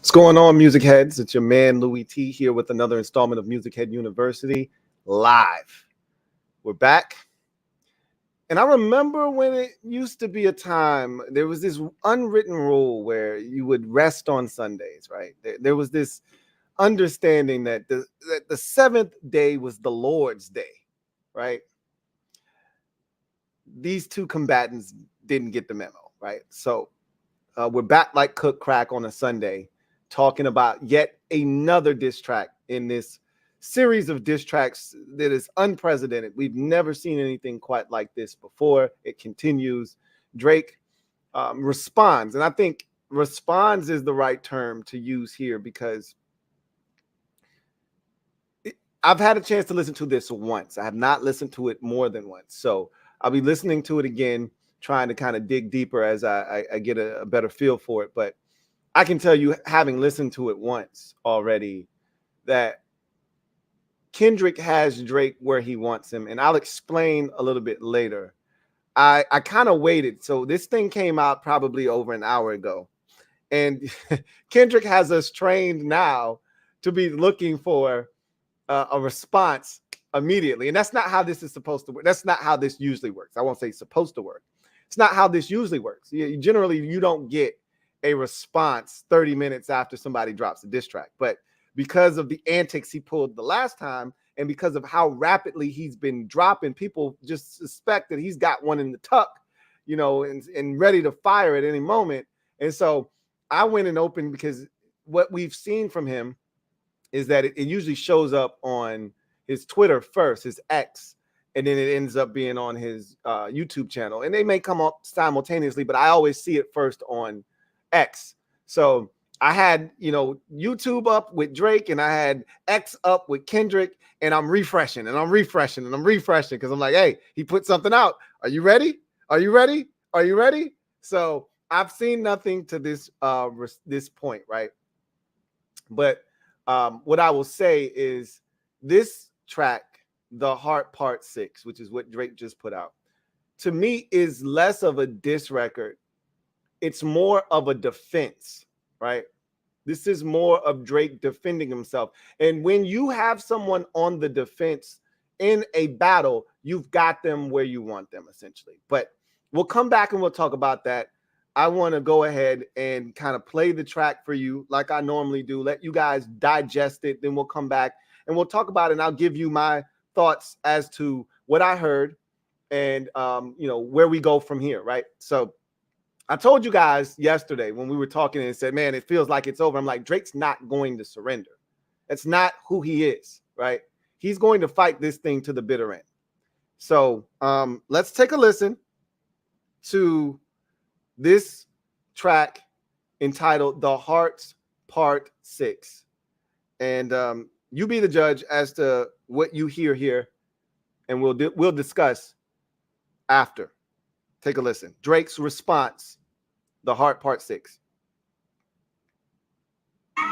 What's going on, Music Heads? It's your man, Louie T, here with another installment of Music Head University live. We're back. And I remember when it used to be a time, there was this unwritten rule where you would rest on Sundays, right? There was this understanding that the seventh day was the Lord's day, right? These two combatants didn't get the memo, right? So we're back like cook crack on a Sunday, talking about yet another diss track in this series of diss tracks that is unprecedented. We've never seen anything quite like this before. It continues. Drake responds, and I think responds is the right term to use here because I've had a chance to listen to this once. I have not listened to it more than once. So I'll be listening to it again, trying to kind of dig deeper as I get a better feel for it. But I can tell you, having listened to it once already, that Kendrick has Drake where he wants him. And I'll explain a little bit later. I kind of waited. So this thing came out probably over an hour ago. And Kendrick has us trained now to be looking for a response immediately. And that's not how this is supposed to work. That's not how this usually works. I won't say supposed to work. It's not how this usually works. Generally, you don't get a response 30 minutes after somebody drops a diss track. But because of the antics he pulled the last time, and because of how rapidly he's been dropping, people just suspect that he's got one in the tuck, and ready to fire at any moment. And so I went and opened, because what we've seen from him is that it usually shows up on his Twitter first, his X, and then it ends up being on his YouTube channel. And they may come up simultaneously, but I always see it first on X. So I had, YouTube up with Drake, and I had X up with Kendrick, and I'm refreshing because I'm like, hey, he put something out. Are you ready? Are you ready? Are you ready? So I've seen nothing to this point, right? But what I will say is this track, The Heart Part 6, which is what Drake just put out, to me is less of a diss record. It's more of a defense, right? This is more of Drake defending himself. And when you have someone on the defense in a battle, you've got them where you want them, essentially. But we'll come back and we'll talk about that. I want to go ahead and kind of play the track for you like I normally do, let you guys digest it. Then we'll come back and we'll talk about it, and I'll give you my thoughts as to what I heard and, where we go from here, right? So I told you guys yesterday when we were talking and said, man, it feels like it's over. I'm like, Drake's not going to surrender. That's not who he is, right? He's going to fight this thing to the bitter end. So let's take a listen to this track entitled The Heart's Part 6. And you be the judge as to what you hear here, and we'll discuss after. Take a listen. Drake's response, The Heart Part 6. All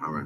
right.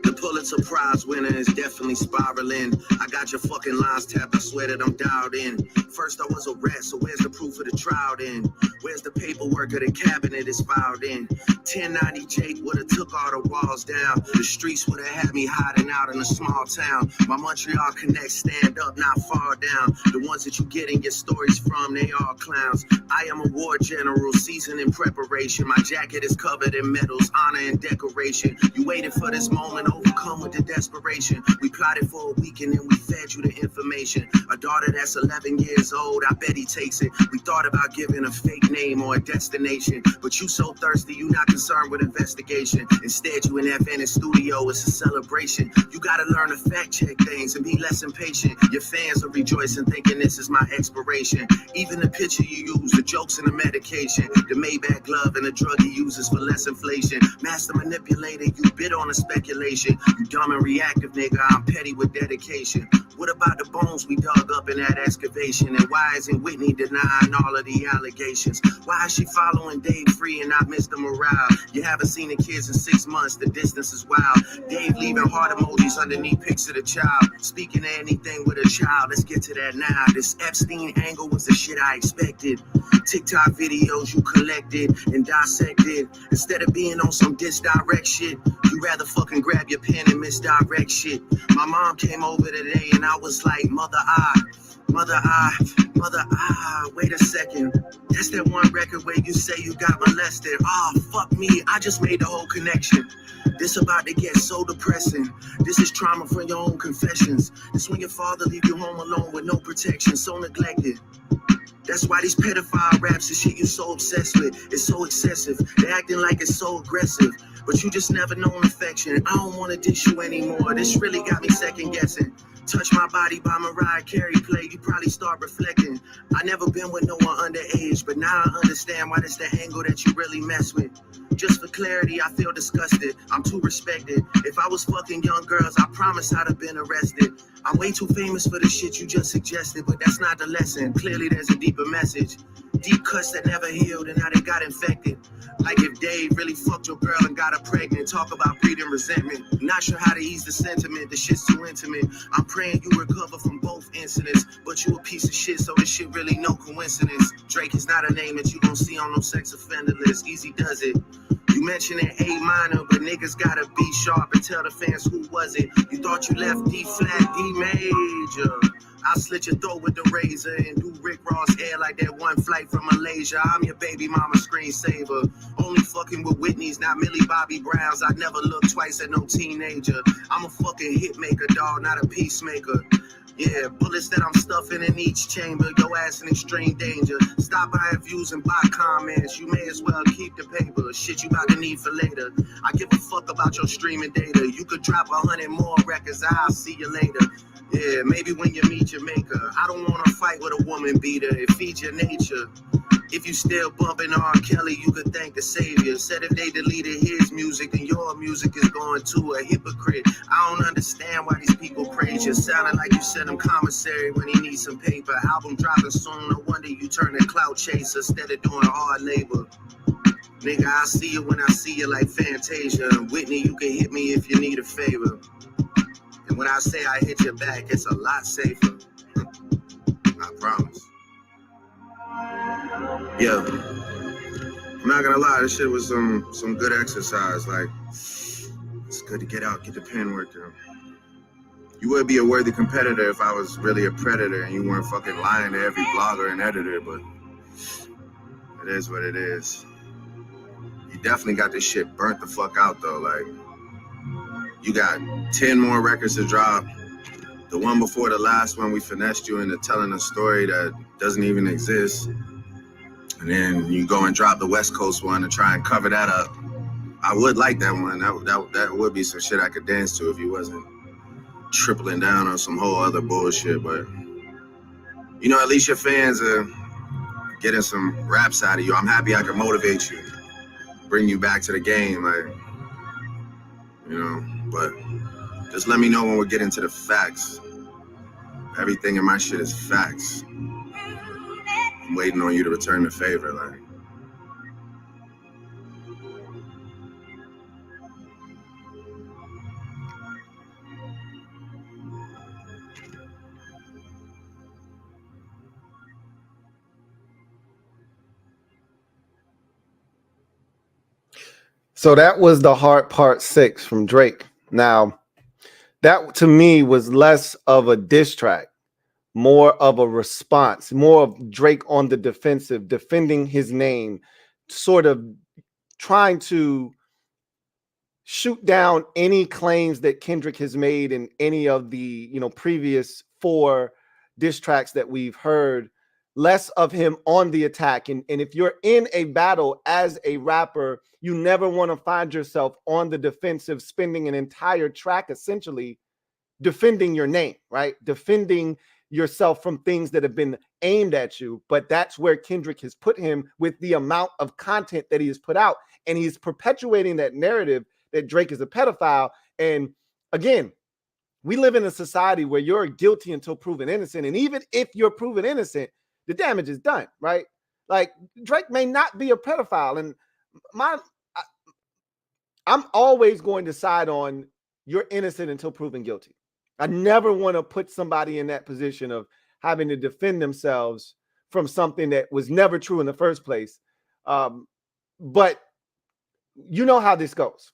The Pulitzer Prize winner is definitely spiraling. I got your fucking lines tapped. I swear that I'm dialed in. First I was a rat, so where's the proof of the trial then? Where's the paperwork of the cabinet is filed in? 1090 Jake would have took all the walls down. The streets would have had me hiding out in a small town. My Montreal connects stand up, not fall down. The ones that you get in your stories from, they all clowns. I am a war general, seasoned in preparation. My jacket is covered in medals, honor and decoration. You waited for this moment, overcome with the desperation. We plotted for a week and then we fed you the information. A daughter that's 11 years old, I bet he takes it. We thought about giving a fake name or a destination, but you so thirsty, you not concerned with investigation. Instead, you in that Venice studio, it's a celebration. You gotta learn to fact check things and be less impatient. Your fans are rejoicing, thinking this is my expiration. Even the picture you use, the jokes and the medication, the Maybach glove and the drug he uses for less inflation. Master manipulator, you bid on a speculation. You dumb and reactive, nigga, I'm petty with dedication. What about the bones we dug up in that excavation? And why isn't Whitney denying all of the allegations? Why is she following Dave free and not Mr. Morale? You haven't seen the kids in 6 months, the distance is wild. Dave leaving heart emojis underneath pics of the child. Speaking of anything with a child, let's get to that now. This Epstein angle was the shit I expected. TikTok videos you collected and dissected. Instead of being on some disdirect shit, you rather fucking grab your pen and misdirect shit. My mom came over today and I was like, mother, wait a second. That's that one record where you say you got molested. Fuck me, I just made the whole connection. This about to get so depressing. This is trauma from your own confessions. This when your father leave you home alone with no protection, so neglected. That's why these pedophile raps and shit you so obsessed with. It's so excessive. They acting like it's so aggressive. But you just never known affection. I don't want to dish you anymore. This really got me second guessing. Touch My Body by Mariah Carey play, you probably start reflecting. I never been with no one underage, but now I understand why that's the angle that you really mess with. Just for clarity, I feel disgusted. I'm too respected. If I was fucking young girls, I promise I'd have been arrested. I'm way too famous for the shit you just suggested, but that's not the lesson. Clearly there's a deeper message. Deep cuts that never healed and now they got infected. Like if Dave really fucked your girl and got her pregnant. Talk about breeding resentment. Not sure how to ease the sentiment. The shit's too intimate. I'm praying you recover from both incidents. But you a piece of shit, so this shit really no coincidence. Drake is not a name that you gon' see on no sex offender list. Easy does it. You mentioned an A minor, but niggas gotta be sharp and tell the fans who was it. You thought you left D flat, D major. I'll slit your throat with the razor and do Rick Ross hair like that one flight from Malaysia. I'm your baby mama screensaver. Only fucking with Whitney's, not Millie Bobby Brown's. I never look twice at no teenager. I'm a fucking hit maker, dog, not a peacemaker. Yeah, bullets that I'm stuffing in each chamber. Your ass in extreme danger. Stop buying views and buy comments. You may as well keep the paper. Shit you about to need for later. I give a fuck about your streaming data. You could drop 100 more records. I'll see you later. Yeah, maybe when you meet your maker. I don't want to fight with a woman beater. It feeds your nature. If you still bumping R. Kelly, you could thank the savior. Said if they deleted his music, then your music is going to a hypocrite. I don't understand why these people praise you. Sounding like you sent him commissary when he needs some paper. Album dropping soon, no wonder you turn a clout chaser instead of doing hard labor. Nigga, I see you when I see you like Fantasia. Whitney, you can hit me if you need a favor. And when I say I hit your back, it's a lot safer. I promise. Yeah. I'm not gonna lie, this shit was some good exercise. Like, it's good to get out, get the pen work done. You would be a worthy competitor if I was really a predator and you weren't fucking lying to every blogger and editor, but it is what it is. You definitely got this shit burnt the fuck out though. Like, you got 10 more records to drop. The one before the last one, we finessed you into telling a story that doesn't even exist. And then you go and drop the West Coast one and try and cover that up. I would like that one. That would be some shit I could dance to if you wasn't tripling down on some whole other bullshit. But, you know, at least your fans are getting some raps out of you. I'm happy I can motivate you, bring you back to the game. Like, you know, but just let me know when we're getting to the facts. Everything in my shit is facts. I'm waiting on you to return the favor, like. So that was The Heart Part 6 from Drake. Now, that to me was less of a diss track, more of a response, more of Drake on the defensive, defending his name, sort of trying to shoot down any claims that Kendrick has made in any of the, you know, previous 4 diss tracks that we've heard. Less of him on the attack. And if you're in a battle as a rapper, you never want to find yourself on the defensive, spending an entire track essentially defending your name, right? Defending yourself from things that have been aimed at you. But that's where Kendrick has put him with the amount of content that he has put out. And he's perpetuating that narrative that Drake is a pedophile. And again, We live in a society where you're guilty until proven innocent. And even if you're proven innocent, the damage is done, right? Like Drake may not be a pedophile. And I'm always going to side on you're innocent until proven guilty. I never want to put somebody in that position of having to defend themselves from something that was never true in the first place. But you know how this goes.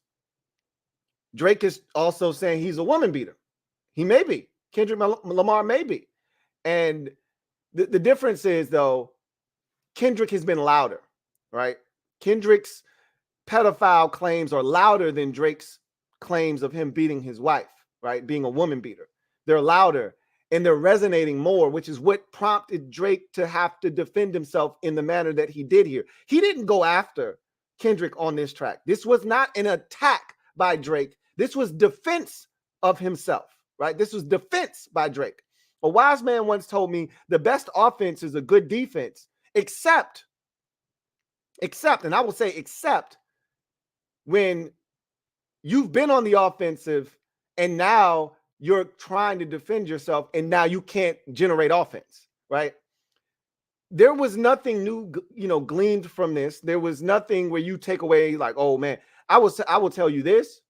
Drake is also saying he's a woman beater. He may be. Kendrick Lamar may be. And the difference is, though, Kendrick has been louder, right? Kendrick's pedophile claims are louder than Drake's claims of him beating his wife, right? Being a woman beater. They're louder and they're resonating more, which is what prompted Drake to have to defend himself in the manner that he did here. He didn't go after Kendrick on this track. This was not an attack by Drake. This was defense of himself, right? This was defense by Drake. A wise man once told me the best offense is a good defense, except, and I will say except, when you've been on the offensive and now you're trying to defend yourself and now you can't generate offense, right? There was nothing new, gleaned from this. There was nothing where you take away like, oh man, I will tell you this.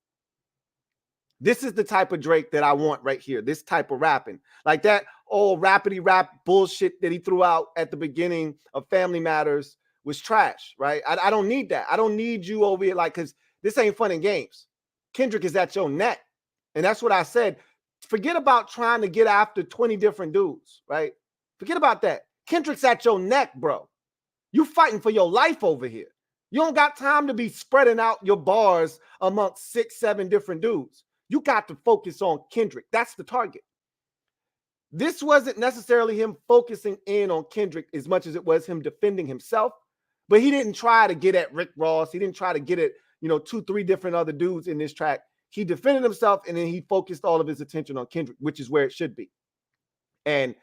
This is the type of Drake that I want right here. This type of rapping, like that old rappity rap bullshit that he threw out at the beginning of Family Matters was trash, right? I don't need that. I don't need you over here, like, because this ain't fun and games. Kendrick is at your neck. And that's what I said. Forget about trying to get after 20 different dudes, right? Forget about that. Kendrick's at your neck, bro. You fighting for your life over here. You don't got time to be spreading out your bars amongst 6, 7 different dudes. You got to focus on Kendrick. That's the target. This wasn't necessarily him focusing in on Kendrick as much as it was him defending himself. But he didn't try to get at Rick Ross. He didn't try to get at, 2, 3 different other dudes in this track. He defended himself, and then he focused all of his attention on Kendrick, which is where it should be. And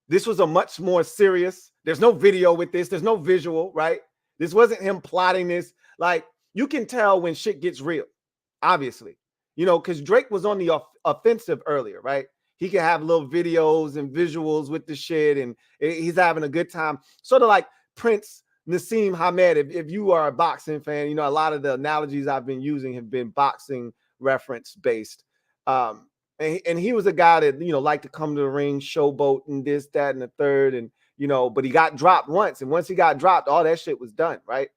this was a much more serious. There's no video with this. There's no visual, right? This wasn't him plotting this. Like, you can tell when shit gets real, obviously. Because Drake was on the offensive earlier, right? He can have little videos and visuals with the shit, and he's having a good time. Sort of like Prince Nassim Hamed. If you are a boxing fan, a lot of the analogies I've been using have been boxing reference based. And he was a guy that, liked to come to the ring, showboat and this, that, and the third. And, but he got dropped once. And once he got dropped, all that shit was done, right?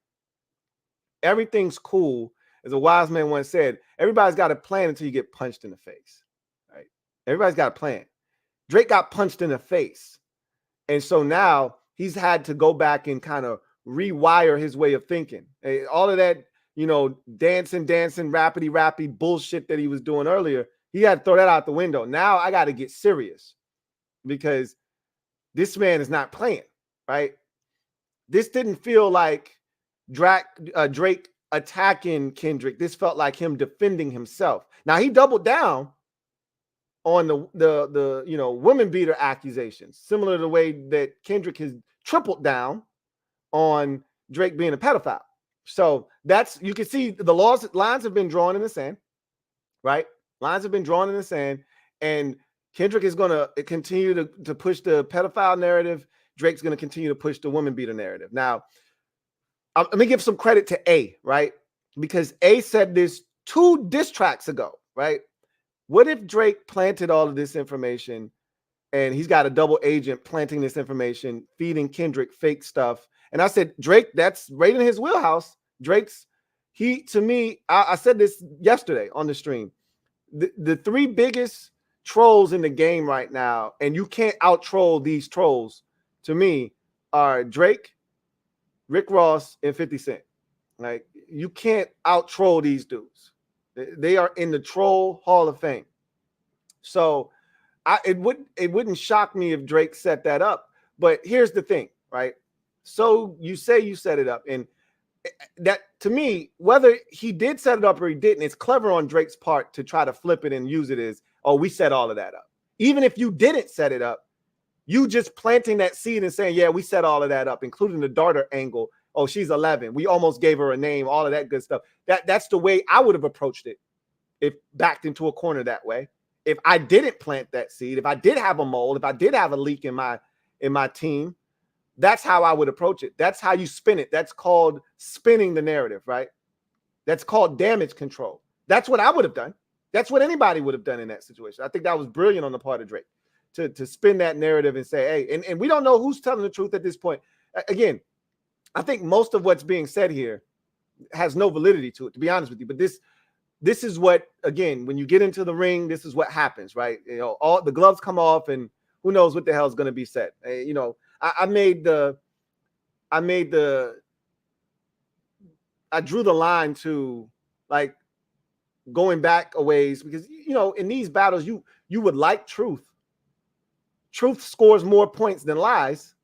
Everything's cool. As a wise man once said, everybody's got a plan until you get punched in the face, right? Everybody's got a plan. Drake got punched in the face. And so now he's had to go back and kind of rewire his way of thinking. All of that, dancing, rappity bullshit that he was doing earlier, he had to throw that out the window. Now I got to get serious because this man is not playing, right? This didn't feel like Drake attacking Kendrick. This felt like him defending himself. Now he doubled down on the women beater accusations, similar to the way that Kendrick has tripled down on Drake being a pedophile. So you can see the lines have been drawn in the sand, right? Lines have been drawn in the sand, and Kendrick is going to continue to push the pedophile narrative. Drake's going to continue to push the woman beater narrative. Now, let me give some credit to A, right? Because A said this 2 diss tracks ago, right? What if Drake planted all of this information and he's got a double agent planting this information, feeding Kendrick fake stuff? And I said, Drake, that's right in his wheelhouse. To me, I said this yesterday on the stream. The 3 biggest trolls in the game right now, and you can't out-troll these trolls, to me, are Drake, Rick Ross, and 50 Cent. Like, you can't out-troll these dudes. They are in the troll Hall of Fame. So it wouldn't shock me if Drake set that up. But here's the thing, right? So you say you set it up, and that, to me, whether he did set it up or he didn't, it's clever on Drake's part to try to flip it and use it as, oh, we set all of that up. Even if you didn't set it up, you just planting that seed and saying, yeah, we set all of that up, including the daughter angle. Oh, she's 11. We almost gave her a name, all of that good stuff. That's the way I would have approached it if backed into a corner that way. if I didn't plant that seed, if I did have a mold, if I did have a leak in my team, that's how I would approach it. That's how you spin it. That's called spinning the narrative, right? That's called damage control. That's what I would have done. That's what anybody would have done in that situation. I think that was brilliant on the part of Drake to spin that narrative and say, hey, and we don't know who's telling the truth at this point. Again, I think most of what's being said here has no validity to it, to be honest with you. But this is what, again, when you get into the ring, this is what happens, right? You know, all the gloves come off and who knows what the hell is going to be said. You know, I drew the line to like going back a ways because, you know, in these battles, you would like truth. Truth scores more points than lies.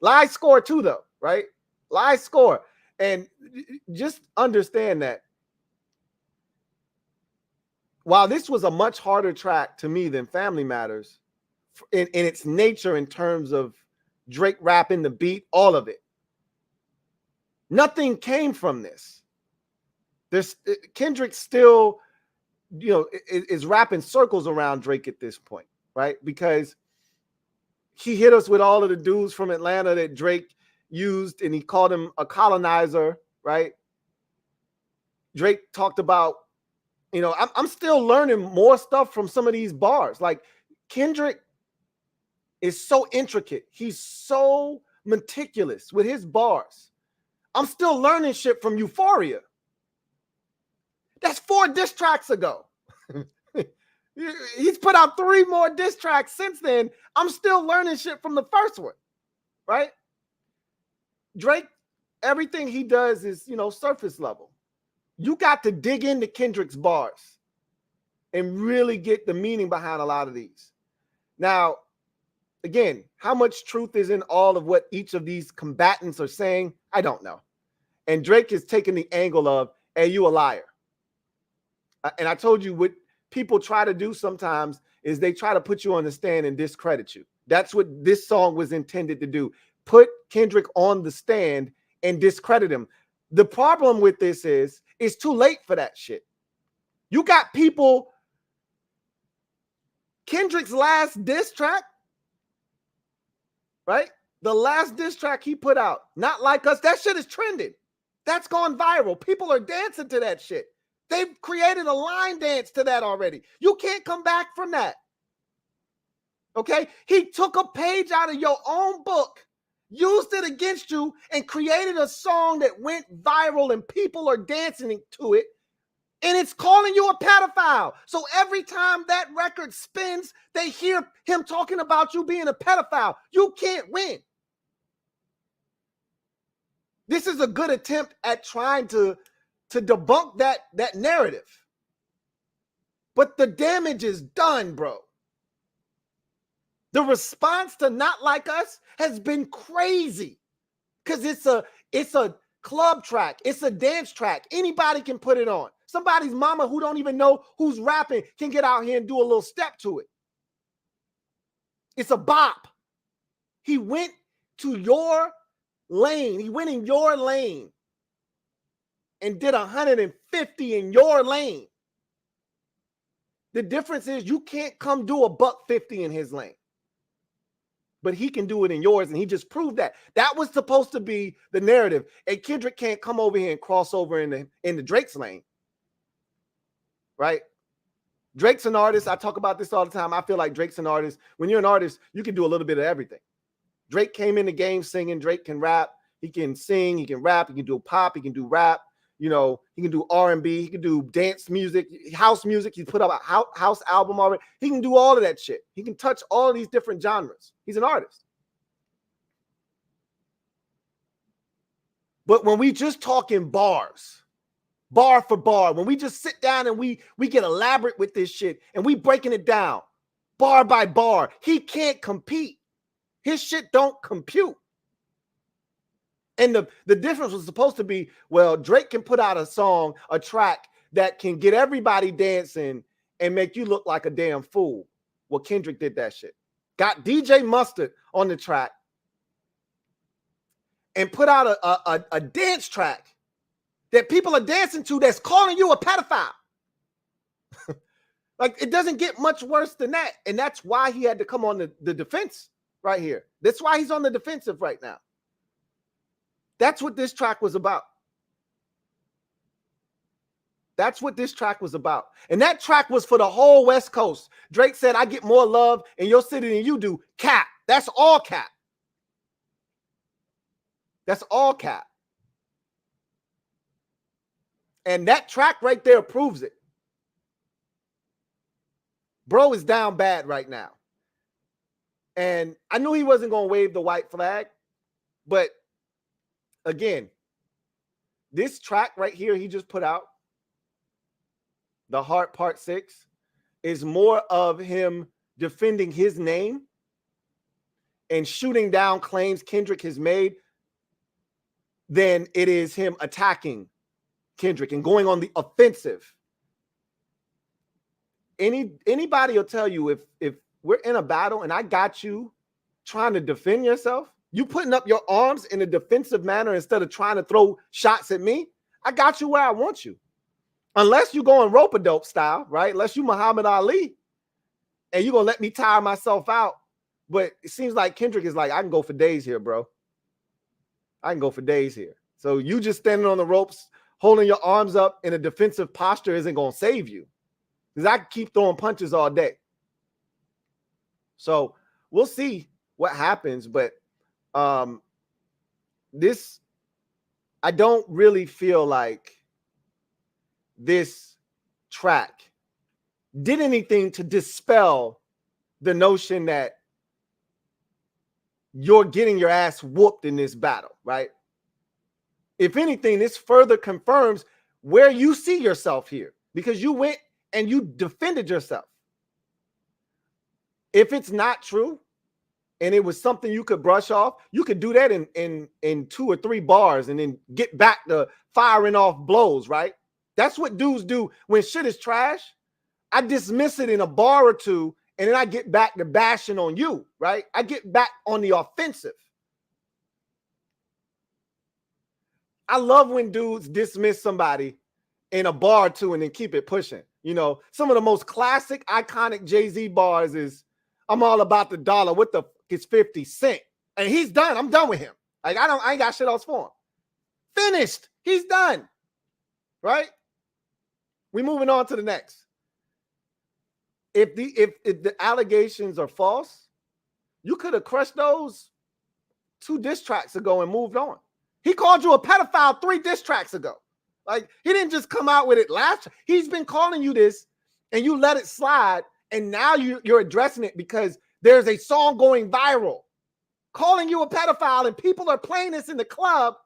Lies score too, though, right? Lies score. And just understand that while this was a much harder track to me than Family Matters in its nature, in terms of Drake rapping the beat, all of it, nothing came from this. Kendrick still, you know, is rapping circles around Drake at this point, right? Because he hit us with all of the dudes from Atlanta that Drake used, and he called him a colonizer, right? Drake talked about, you know, I'm still learning more stuff from some of these bars. Like Kendrick is so intricate. He's so meticulous with his bars. I'm still learning shit from Euphoria. That's 4 diss tracks ago. He's put out 3 more diss tracks since then. I'm still learning shit from the first one, right? Drake, everything he does is, you know, surface level. You got to dig into Kendrick's bars and really get the meaning behind a lot of these. Now, again, how much truth is in all of what each of these combatants are saying? I don't know. And Drake is taking the angle of, hey, you a liar. And I told you what people try to do sometimes is they try to put you on the stand and discredit you. That's what this song was intended to do. Put Kendrick on the stand and discredit him. The problem with this is it's too late for that shit. You got people, Kendrick's last diss track, right? The last diss track he put out, Not Like Us, that shit is trending. That's gone viral. People are dancing to that shit. They've created a line dance to that already. You can't come back from that. Okay? He took a page out of your own book, used it against you, and created a song that went viral and people are dancing to it. And it's calling you a pedophile. So every time that record spins, they hear him talking about you being a pedophile. You can't win. This is a good attempt at trying to debunk that narrative. But the damage is done, bro. The response to Not Like Us has been crazy because it's a club track. It's a dance track. Anybody can put it on. Somebody's mama who don't even know who's rapping can get out here and do a little step to it. It's a bop. He went to your lane. He went in your lane and did 150 in your lane. The difference is you can't come do a $150 in his lane. But he can do it in yours, and he just proved that. That was supposed to be the narrative. And Kendrick can't come over here and cross over in the Drake's lane. Right? Drake's an artist. I talk about this all the time. I feel like Drake's an artist. When you're an artist, you can do a little bit of everything. Drake came in the game singing. Drake can rap. He can sing. He can rap. He can do pop. He can do rap. You know, he can do R&B. He can do dance music, house music. He put up a house album already. He can do all of that shit. He can touch all of these different genres. He's an artist. But when we just talking bars, bar for bar, when we just sit down and we get elaborate with this shit and we breaking it down bar by bar, he can't compete. His shit don't compute. And the difference was supposed to be, well, Drake can put out a song, a track that can get everybody dancing and make you look like a damn fool. Well, Kendrick did that shit. Got DJ Mustard on the track and put out a dance track that people are dancing to that's calling you a pedophile. Like, it doesn't get much worse than that. And that's why he had to come on the defense right here. That's why he's on the defensive right now. That's what this track was about. That's what this track was about. And that track was for the whole West Coast. Drake said, I get more love in your city than you do. Cap. That's all cap. That's all cap. And that track right there proves it. Bro is down bad right now. And I knew he wasn't going to wave the white flag. But again, this track right here he just put out, The Heart Part 6, is more of him defending his name and shooting down claims Kendrick has made than it is him attacking Kendrick and going on the offensive. Anybody will tell you if we're in a battle and I got you trying to defend yourself, you putting up your arms in a defensive manner instead of trying to throw shots at me, I got you where I want you. Unless you going rope-a-dope style, right? Unless you Muhammad Ali and you're going to let me tire myself out. But it seems like Kendrick is like, I can go for days here, bro. I can go for days here. So you just standing on the ropes, holding your arms up in a defensive posture isn't going to save you. Because I can keep throwing punches all day. So we'll see what happens. But this, I don't really feel like this track did anything to dispel the notion that you're getting your ass whooped in this battle, right? If anything, this further confirms where you see yourself here, because you went and you defended yourself. If it's not true and it was something you could brush off, you could do that in 2 or 3 bars and then get back to firing off blows, right? That's what dudes do when shit is trash. I dismiss it in a bar or two, and then I get back to bashing on you, right? I get back on the offensive. I love when dudes dismiss somebody in a bar or two and then keep it pushing. You know, some of the most classic, iconic Jay-Z bars is, I'm all about the dollar. What the fuck is 50 Cent? And he's done. I'm done with him. Like, I ain't got shit else for him. Finished. He's done. Right? We moving on to the next. If the allegations are false, you could have crushed those 2 diss tracks ago and moved on. He called you a pedophile 3 diss tracks ago. Like, he didn't just come out with it last. He's been calling you this, and you let it slide, and now you're addressing it because there's a song going viral, calling you a pedophile, and people are playing this in the club,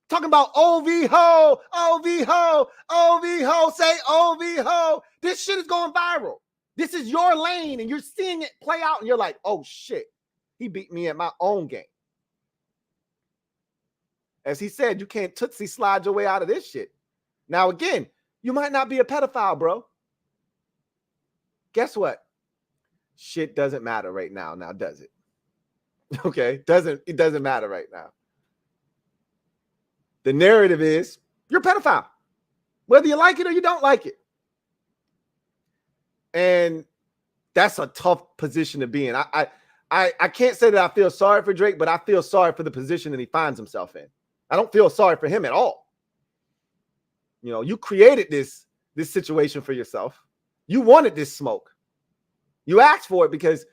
talking about OV ho, OV ho, OV ho, say OV ho. This shit is going viral. This is your lane, and you're seeing it play out, and you're like, oh shit, he beat me at my own game. As he said, you can't Tootsie slide your way out of this shit. Now, again, you might not be a pedophile, bro. Guess what? Shit doesn't matter right now, does it? Okay? It doesn't matter right now. The narrative is you're a pedophile, whether you like it or you don't like it. And that's a tough position to be in. I can't say that I feel sorry for Drake, but I feel sorry for the position that he finds himself in. I don't feel sorry for him at all. You know, you created this situation for yourself. You wanted this smoke. You asked for it because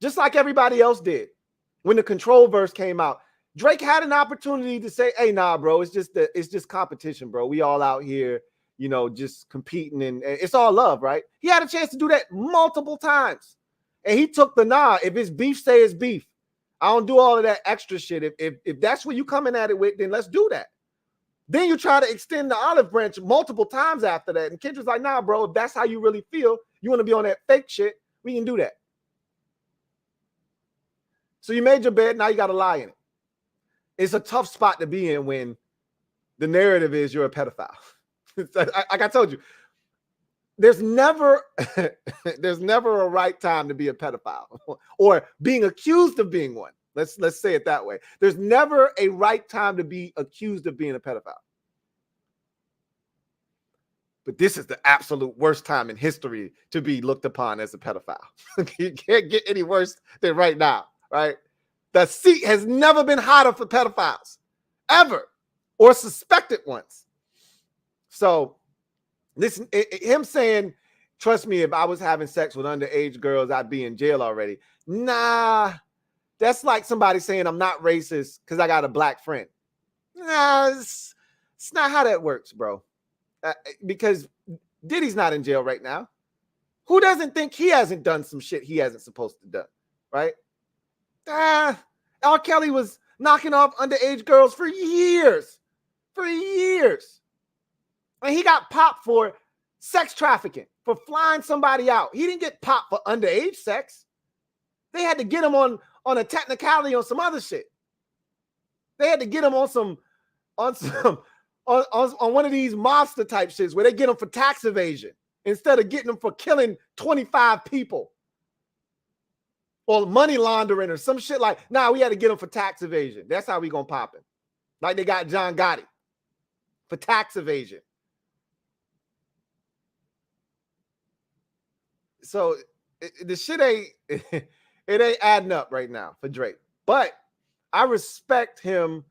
just like everybody else did, when the Control verse came out, Drake had an opportunity to say, hey, nah, bro, it's just competition, bro. We all out here, you know, just competing, and it's all love, right? He had a chance to do that multiple times. And he took the nah. If it's beef, say it's beef. I don't do all of that extra shit. If that's what you coming at it with, then let's do that. Then you try to extend the olive branch multiple times after that. And Kendrick's like, nah, bro, if that's how you really feel, you want to be on that fake shit, we can do that. So you made your bed, now you got to lie in it. It's a tough spot to be in when the narrative is you're a pedophile. Like I told you, there's never a right time to be a pedophile or being accused of being one. Let's say it that way. There's never a right time to be accused of being a pedophile. But this is the absolute worst time in history to be looked upon as a pedophile. You can't get any worse than right now, right? The seat has never been hotter for pedophiles, ever, or suspected ones. So listen, him saying, trust me, if I was having sex with underage girls, I'd be in jail already. Nah, that's like somebody saying I'm not racist because I got a black friend. Nah, it's not how that works, bro. Because Diddy's not in jail right now. Who doesn't think he hasn't done some shit he hasn't supposed to do, right? R. Kelly was knocking off underage girls for years. And he got popped for sex trafficking, for flying somebody out. He didn't get popped for underage sex. They had to get him on a technicality on some other shit. They had to get him on one of these monster type shits where they get him for tax evasion instead of getting him for killing 25 people or money laundering or some shit like, nah, we had to get him for tax evasion. That's how we gonna pop him. Like they got John Gotti for tax evasion. So the shit ain't, it ain't adding up right now for Drake. But I respect him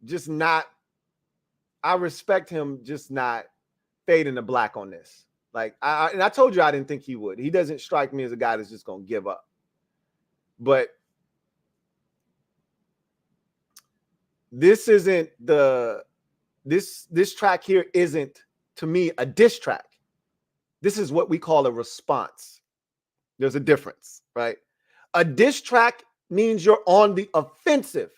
just not fading to black on this. Like, I told you I didn't think he would. He doesn't strike me as a guy that's just going to give up. But this isn't this track here isn't, to me, a diss track. This is what we call a response. There's a difference, right? A diss track means you're on the offensive.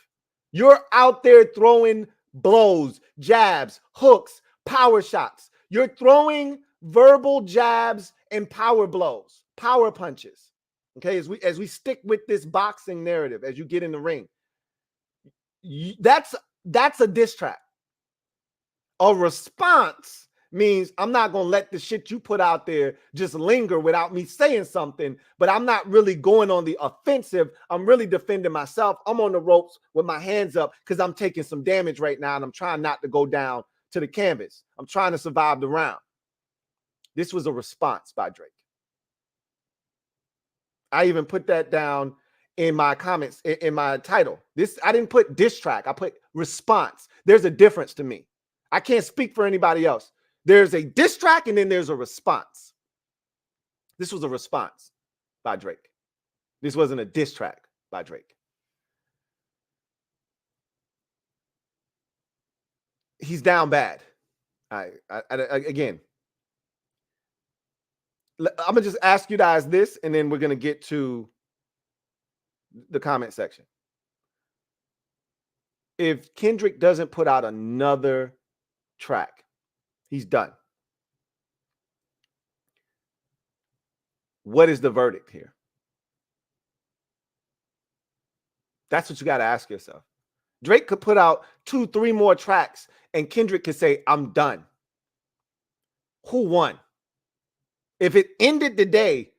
You're out there throwing blows, jabs, hooks, power shots. You're throwing verbal jabs and power blows, power punches. Okay, as we stick with this boxing narrative, as you get in the ring, that's a diss track. A response means I'm not going to let the shit you put out there just linger without me saying something, but I'm not really going on the offensive. I'm really defending myself. I'm on the ropes with my hands up because I'm taking some damage right now and I'm trying not to go down to the canvas. I'm trying to survive the round. This was a response by Drake. I even put that down in my comments, in my title. I didn't put diss track. I put response. There's a difference to me. I can't speak for anybody else. There's a diss track and then there's a response. This was a response by Drake. This wasn't a diss track by Drake. He's down bad. Again, I'm going to just ask you guys this, and then we're going to get to the comment section. If Kendrick doesn't put out another track, he's done. What is the verdict here? That's what you got to ask yourself. Drake could put out 2-3 more tracks and Kendrick could say, I'm done. Who won? If it ended the day,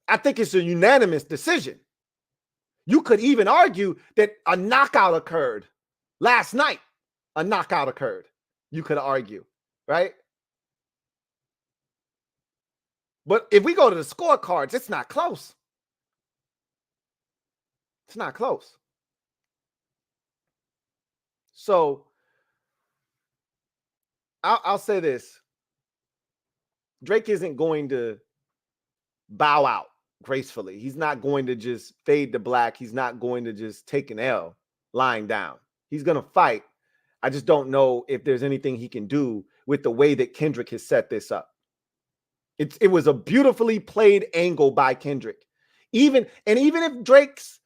I think it's a unanimous decision. You could even argue that a knockout occurred last night. A knockout occurred. You could argue, right? But if we go to the scorecards, it's not close. It's not close. So I'll say this. Drake isn't going to bow out gracefully. He's not going to just fade to black. He's not going to just take an L lying down. He's going to fight. I just don't know if there's anything he can do with the way that Kendrick has set this up. It was a beautifully played angle by Kendrick. Even if Drake's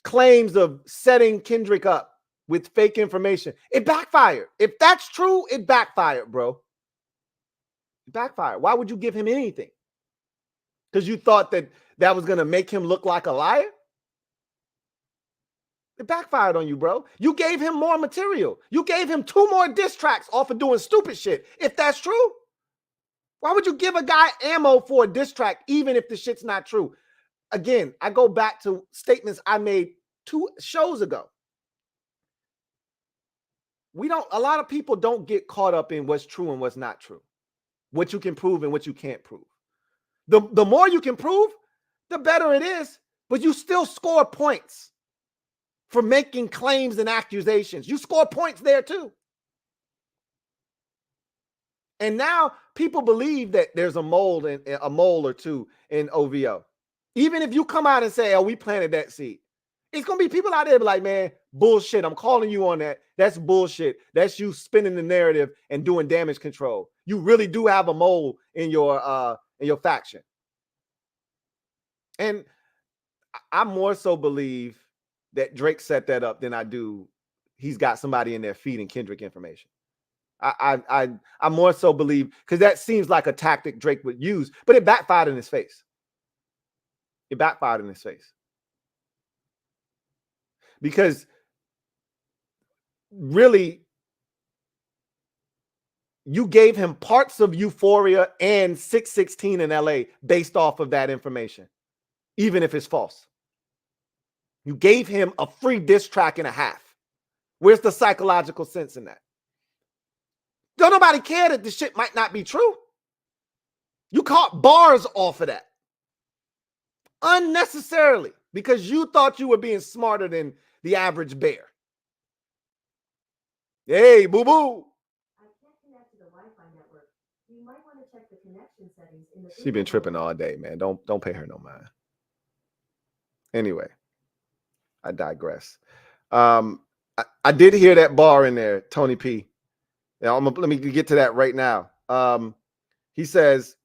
claims of setting Kendrick up with fake information, it backfired. If that's true, it backfired, bro. It backfired. Why would you give him anything? Because you thought that was going to make him look like a liar? It backfired on you, bro. You gave him more material. You gave him 2 more diss tracks off of doing stupid shit. If that's true, why would you give a guy ammo for a diss track even if the shit's not true? Again, I go back to statements I made 2 shows ago. A lot of people don't get caught up in what's true and what's not true. what you can prove and what you can't prove. The more you can prove, the better it is, but you still score points for making claims and accusations. You score points there too. And now people believe that there's a mole or two in OVO. Even if you come out and say, oh, we planted that seed, it's going to be people out there be like, man, bullshit. I'm calling you on that. That's bullshit. That's you spinning the narrative and doing damage control. You really do have a mole in your faction. And I more so believe that Drake set that up than I do he's got somebody in there feeding Kendrick information. I more so believe, because that seems like a tactic Drake would use, but it backfired in his face. It backfired in his face. Because really, you gave him parts of Euphoria and 616 in LA based off of that information, even if it's false. You gave him a free diss track and a half. Where's the psychological sense in that? Don't nobody care that the shit might not be true. You caught bars off of that unnecessarily because you thought you were being smarter than the average bear. Hey, boo-boo. I can't connect to the Wi-Fi network. You might want to check the connection settings in the. She been tripping all day, man. Don't pay her no mind. Anyway, I digress. I did hear that bar in there, Tony P. Now, let me get to that right now. He says,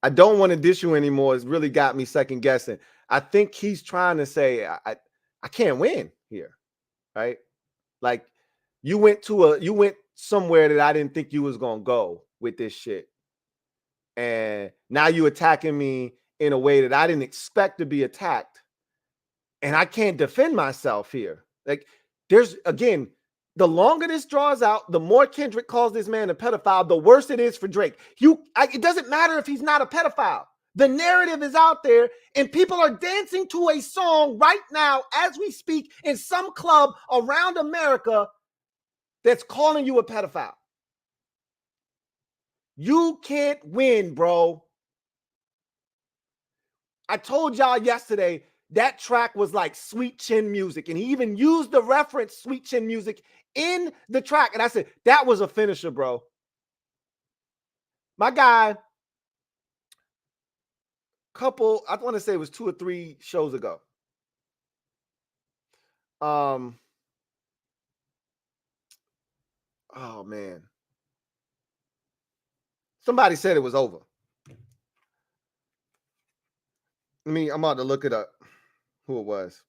I don't want to dish you anymore. It's really got me second guessing. I think he's trying to say, I can't win here, right? Like you went somewhere that I didn't think you was going to go with this shit. And now you attacking me in a way that I didn't expect to be attacked. And I can't defend myself here. Like there's, again, the longer this draws out, the more Kendrick calls this man a pedophile, the worse it is for Drake. It doesn't matter if he's not a pedophile. The narrative is out there, and people are dancing to a song right now as we speak in some club around America that's calling you a pedophile. You can't win, bro. I told y'all yesterday that track was like Sweet Chin Music, and he even used the reference Sweet Chin Music in the track. And I said, that was a finisher, bro. My guy, I want to say it was 2 or 3 shows ago. Oh man. Somebody said it was over. I'm about to look it up, who it was.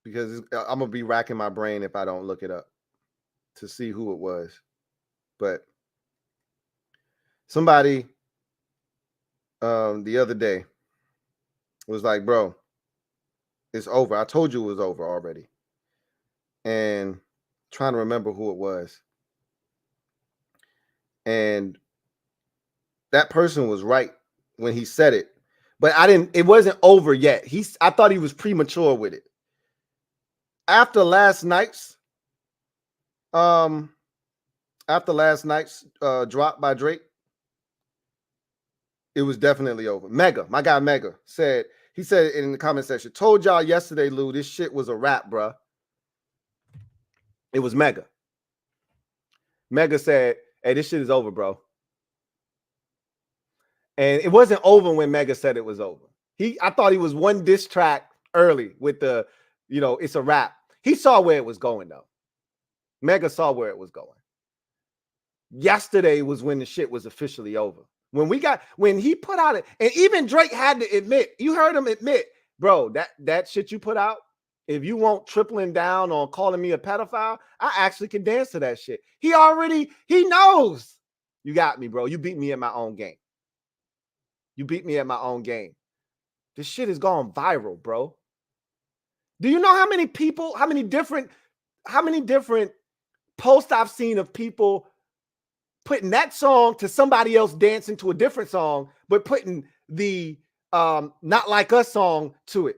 Because I'm going to be racking my brain if I don't look it up to see who it was. But somebody the other day was like, bro, it's over. I told you it was over already. And trying to remember who it was. And that person was right when he said it. But it wasn't over yet. I thought he was premature with it. After last night's drop by Drake, it was definitely over. My guy Mega said in the comment section, told y'all yesterday, Lou, this shit was a wrap, bruh. It was Mega. Mega said, hey, this shit is over, bro. And it wasn't over when Mega said it was over. I thought he was one diss track early with the, it's a wrap. He saw where it was going, though. Mega saw where it was going. Yesterday was when the shit was officially over. When he put out it, and even Drake had to admit, you heard him admit, bro, that shit you put out, if you won't tripling down on calling me a pedophile, I actually can dance to that shit. He knows. You got me, bro. You beat me at my own game. This shit has gone viral, bro. Do you know how many different posts I've seen of people putting that song to somebody else dancing to a different song, but putting the Not Like Us song to it?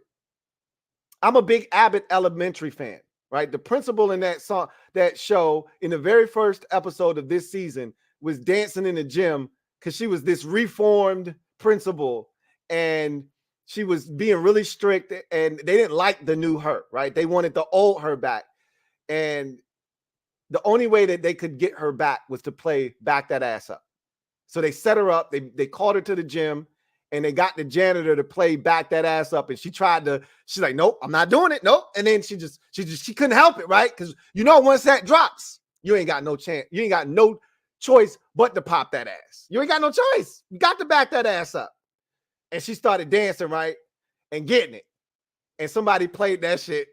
I'm a big Abbott Elementary fan. right? The principal in that song, that show, in the very first episode of this season, was dancing in the gym because she was this reformed principal, and she was being really strict, and they didn't like the new her, right? They wanted the old her back. And the only way that they could get her back was to play Back That Ass Up. So they set her up, they called her to the gym, and they got the janitor to play Back That Ass Up. And she's like, nope, I'm not doing it. Nope. And then she couldn't help it, right? Because once that drops, you ain't got no chance. You ain't got no choice but to pop that ass. You ain't got no choice. You got to back that ass up. And she started dancing, right? And getting it. And somebody played that shit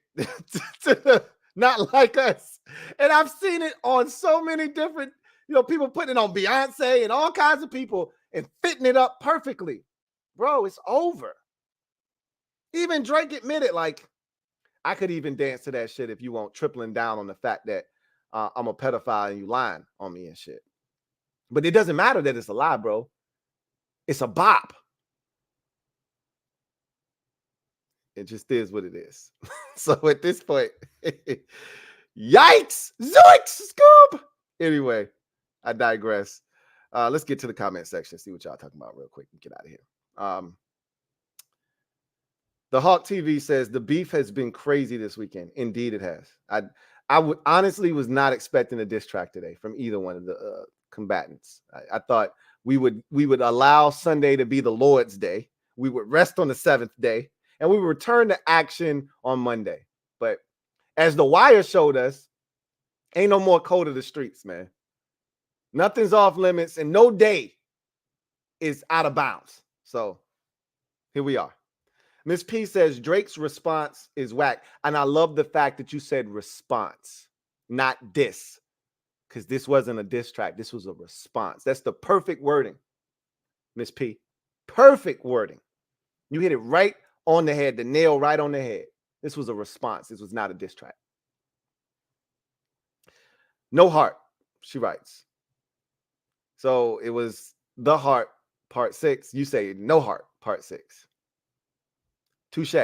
to Not Like Us. And I've seen it on so many different, people putting it on Beyonce and all kinds of people and fitting it up perfectly. Bro, it's over. Even Drake admitted, like, I could even dance to that shit if you want, tripling down on the fact that I'm a pedophile and you lying on me and shit. But it doesn't matter that it's a lie, bro. It's a bop. It just is what it is. So at this point, yikes, zoinks, scoop. Anyway, I digress. Let's get to the comment section, see what y'all talking about real quick and get out of here. The Hawk TV says the beef has been crazy this weekend. Indeed, it has. I would honestly was not expecting a diss track today from either one of the combatants. I thought we would allow Sunday to be the Lord's day. We would rest on the seventh day, and we would return to action on Monday. But as The Wire showed us, ain't no more code of the streets, man. Nothing's off limits, and no day is out of bounds. So here we are. Miss P says Drake's response is whack. And I love the fact that you said response, not diss, because this wasn't a diss track. This was a response. That's the perfect wording, Miss P. Perfect wording. You hit it right on the head, the nail right on the head. This was a response. This was not a diss track. No Heart, she writes. So it was The Heart, part 6. You say No Heart, part 6. Touche.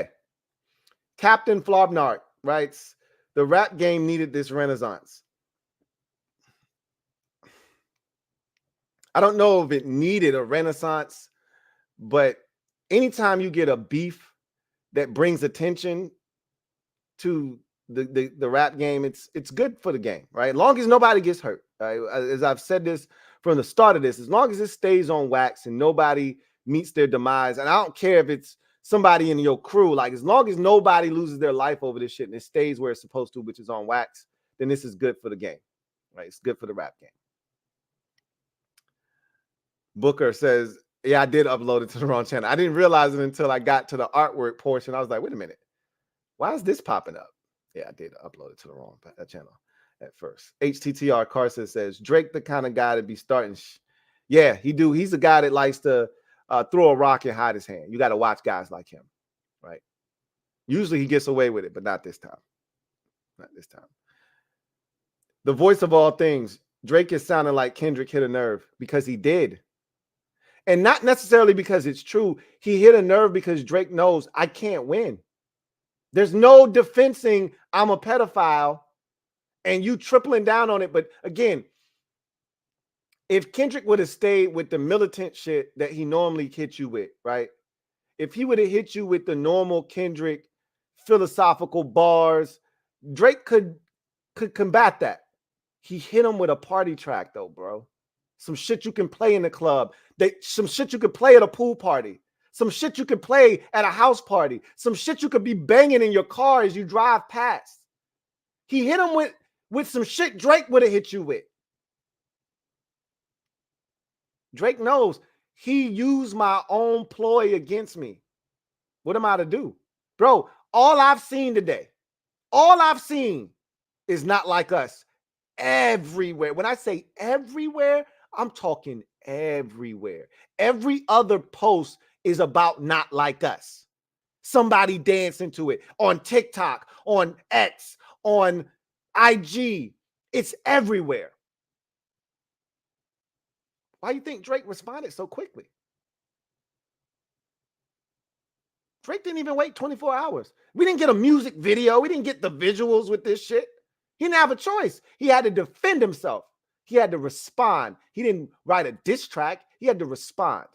Captain Flobnart writes, the rap game needed this renaissance. I don't know if it needed a renaissance, but anytime you get a beef that brings attention to the rap game, it's good for the game, right? As long as nobody gets hurt. Right? As I've said this from the start of this, as long as it stays on wax and nobody meets their demise, and I don't care if it's somebody in your crew, like as long as nobody loses their life over this shit and it stays where it's supposed to, which is on wax, then this is good for the game, right? It's good for the rap game. Booker says, yeah, I did upload it to the wrong channel. I didn't realize it until I got to the artwork portion. I was like, wait a minute, why is this popping up? Yeah, I did upload it to the wrong channel at first. HTTR Carson says, Drake the kind of guy to be starting. Yeah, he do. He's the guy that likes to throw a rock and hide his hand. You got to watch guys like him, right? Usually he gets away with it, but not this time. Not this time. The voice of all things, Drake is sounding like Kendrick hit a nerve because he did. And not necessarily because it's true. He hit a nerve because Drake knows I can't win. There's no defensing I'm a pedophile and you tripling down on it. But again, if Kendrick would have stayed with the militant shit that he normally hits you with, right? If he would have hit you with the normal Kendrick philosophical bars, Drake could combat that. He hit him with a party track though, bro. Some shit you can play in the club. Some shit you could play at a pool party. Some shit you could play at a house party. Some shit you could be banging in your car as you drive past. He hit him with some shit Drake would have hit you with. Drake knows he used my own ploy against me. What am I to do? Bro, all I've seen today, all I've seen is Not Like Us everywhere. When I say everywhere, I'm talking everywhere. Every other post is about Not Like Us. Somebody dancing to it on TikTok, on X, on IG. It's everywhere. Why do you think Drake responded so quickly? Drake didn't even wait 24 hours. We didn't get a music video. We didn't get the visuals with this shit. He didn't have a choice. He had to defend himself. He had to respond. He didn't write a diss track. He had to respond.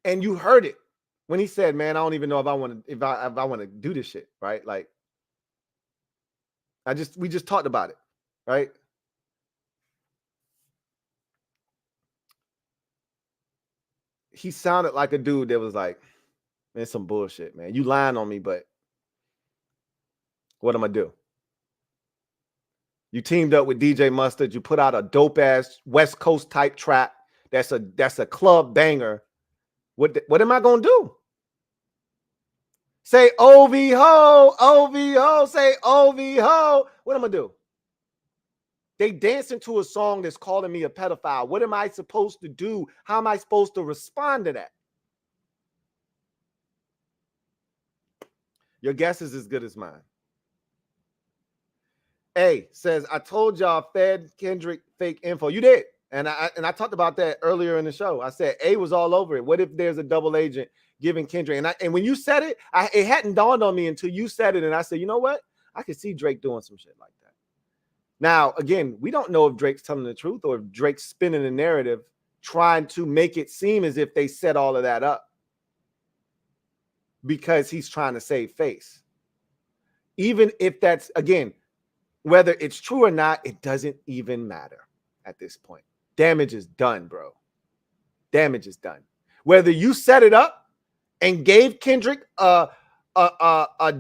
And you heard it when he said, "Man, I don't even know if I want to do this shit." Right? Like, we just talked about it, right? He sounded like a dude that was like, "Man, some bullshit, man. You lying on me, but what am I do?" You teamed up with DJ Mustard. You put out a dope ass West Coast type track. That's a club banger. What am I gonna do? Say OV ho, OV ho, say OV ho. What am I gonna do? They dancing to a song that's calling me a pedophile. What am I supposed to do? How am I supposed to respond to that? Your guess is as good as mine. A says, I told y'all fed Kendrick fake info. You did. And I talked about that earlier in the show. I said A was all over it. What if there's a double agent giving Kendrick? And when you said it, it hadn't dawned on me until you said it. And I said, you know what? I could see Drake doing some shit like that. Now, again, we don't know if Drake's telling the truth or if Drake's spinning the narrative, trying to make it seem as if they set all of that up because he's trying to save face. Even if that's, again, whether it's true or not, it doesn't even matter at this point. Damage is done, bro. Damage is done. Whether you set it up and gave Kendrick a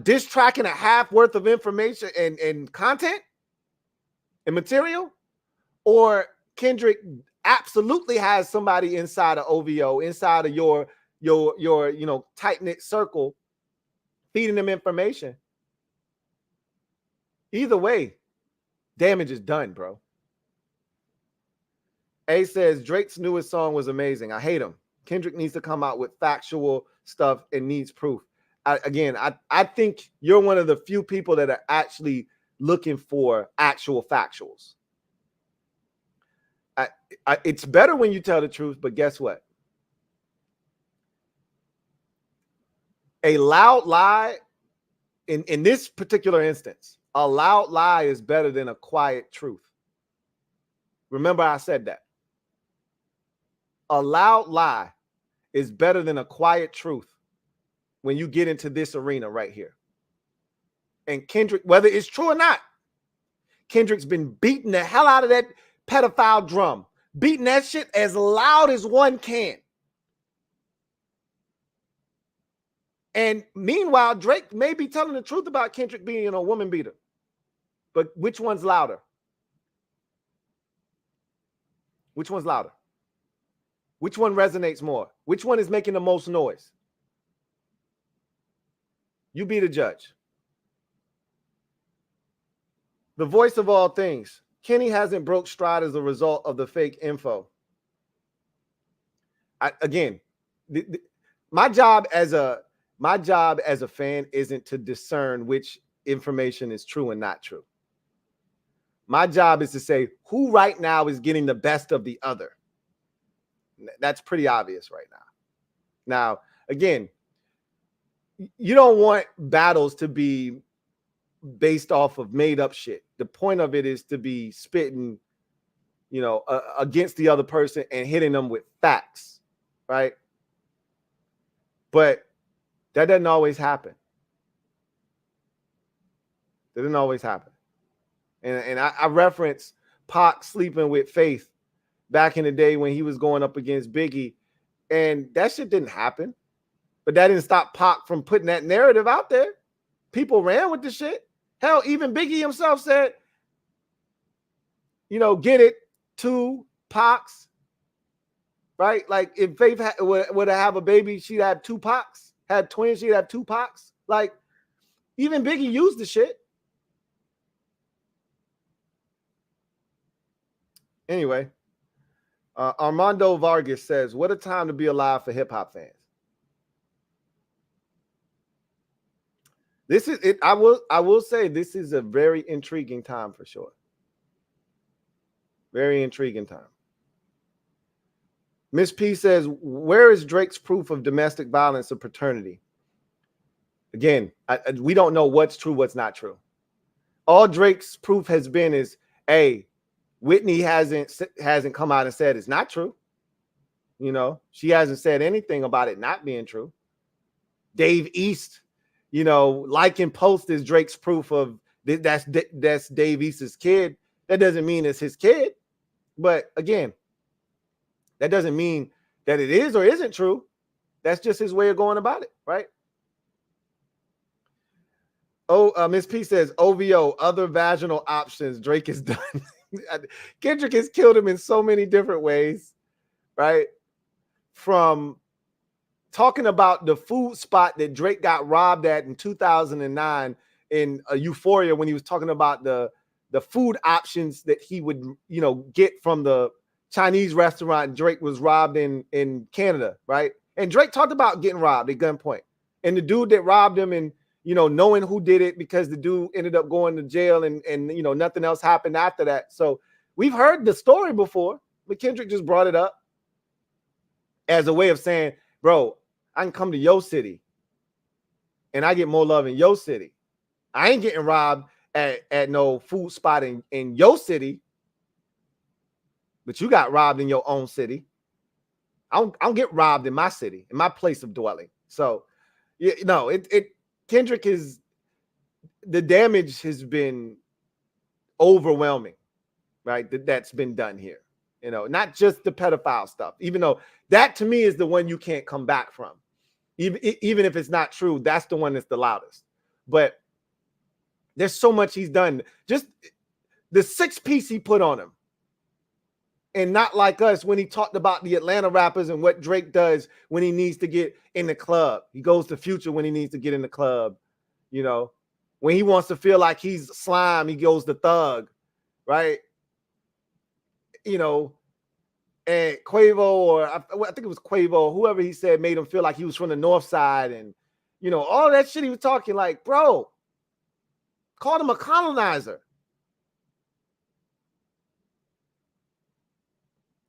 diss track and a half worth of information and content and material, or Kendrick absolutely has somebody inside of OVO, inside of your tight-knit circle, feeding them information. Either way, damage is done, bro. A says Drake's newest song was amazing. I hate him. Kendrick needs to come out with factual stuff and needs proof. I think you're one of the few people that are actually looking for actual factuals. It's better when you tell the truth, but guess what? A loud lie, in this particular instance, a loud lie is better than a quiet truth. Remember I said that. A loud lie is better than a quiet truth when you get into this arena right here. And Kendrick, whether it's true or not, Kendrick's been beating the hell out of that pedophile drum, beating that shit as loud as one can. And meanwhile, Drake may be telling the truth about Kendrick being a woman beater. But which one's louder? Which one's louder? Which one resonates more? Which one is making the most noise? You be the judge. The voice of all things. Kenny hasn't broke stride as a result of the fake info. My job as a fan isn't to discern which information is true and not true. My job is to say who right now is getting the best of the other. That's pretty obvious right now. Now, again, you don't want battles to be based off of made up shit. The point of it is to be spitting, against the other person and hitting them with facts, right? But that doesn't always happen. That doesn't always happen. And I reference Pac sleeping with Faith back in the day when he was going up against Biggie. And that shit didn't happen. But that didn't stop Pac from putting that narrative out there. People ran with the shit. Hell, even Biggie himself said, get it, two Pacs, right? Like if Faith would have a baby, she'd have two Pacs. Had twins, she'd have two Pacs. Like even Biggie used the shit. Anyway, Armando Vargas says, what a time to be alive for hip-hop fans. This is it. I will say this is a very intriguing time for sure. Very intriguing time. Miss P says, where is Drake's proof of domestic violence or paternity? Again, we don't know what's true, what's not true. All Drake's proof has been is, hey, Whitney hasn't come out and said it's not true. You know, she hasn't said anything about it not being true. Dave East, you know, liking post is Drake's proof of that's Dave East's kid. That doesn't mean it's his kid. But again, that doesn't mean that it is or isn't true. That's just his way of going about it, right? Oh, Miss P says, OVO, other vaginal options. Drake is done. Kendrick has killed him in so many different ways, right? From talking about the food spot that Drake got robbed at in 2009 in Euphoria, when he was talking about the food options that he would, you know, get from the Chinese restaurant Drake was robbed in Canada, right? And Drake talked about getting robbed at gunpoint. And the dude that robbed him and, you know, knowing who did it, because the dude ended up going to jail and you know, nothing else happened after that. So we've heard the story before, but Kendrick just brought it up as a way of saying, bro, I can come to your city and I get more love in your city. I ain't getting robbed at no food spot in your city, but you got robbed in your own city. I don't get robbed in my city, in my place of dwelling. So, you know, Kendrick is, the damage has been overwhelming, right? That's been done here. You know, not just the pedophile stuff, even though that to me is the one you can't come back from. Even if it's not true, that's the one that's the loudest. But there's so much he's done. Just the 6-piece he put on him. And not like us when he talked about the Atlanta rappers and what Drake does when he needs to get in the club. He goes to Future when he needs to get in the club. You know, when he wants to feel like he's slime, he goes to Thug, right? You know, and Quavo, or I think it was Quavo, whoever he said made him feel like he was from the North Side. And, you know, all that shit he was talking, like, bro, called him a colonizer.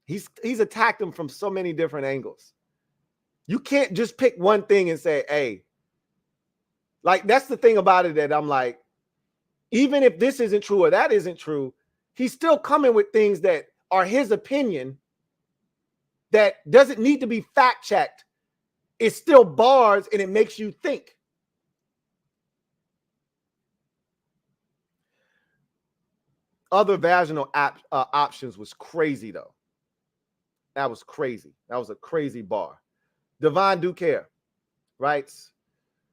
He's attacked him from so many different angles. You can't just pick one thing and say, hey, like, that's the thing about it, that I'm like, even if this isn't true or that isn't true, he's still coming with things that are his opinion that doesn't need to be fact checked. It's still bars and it makes you think. Other vaginal options was crazy, though. That was crazy. That was a crazy bar. Devon Ducare writes,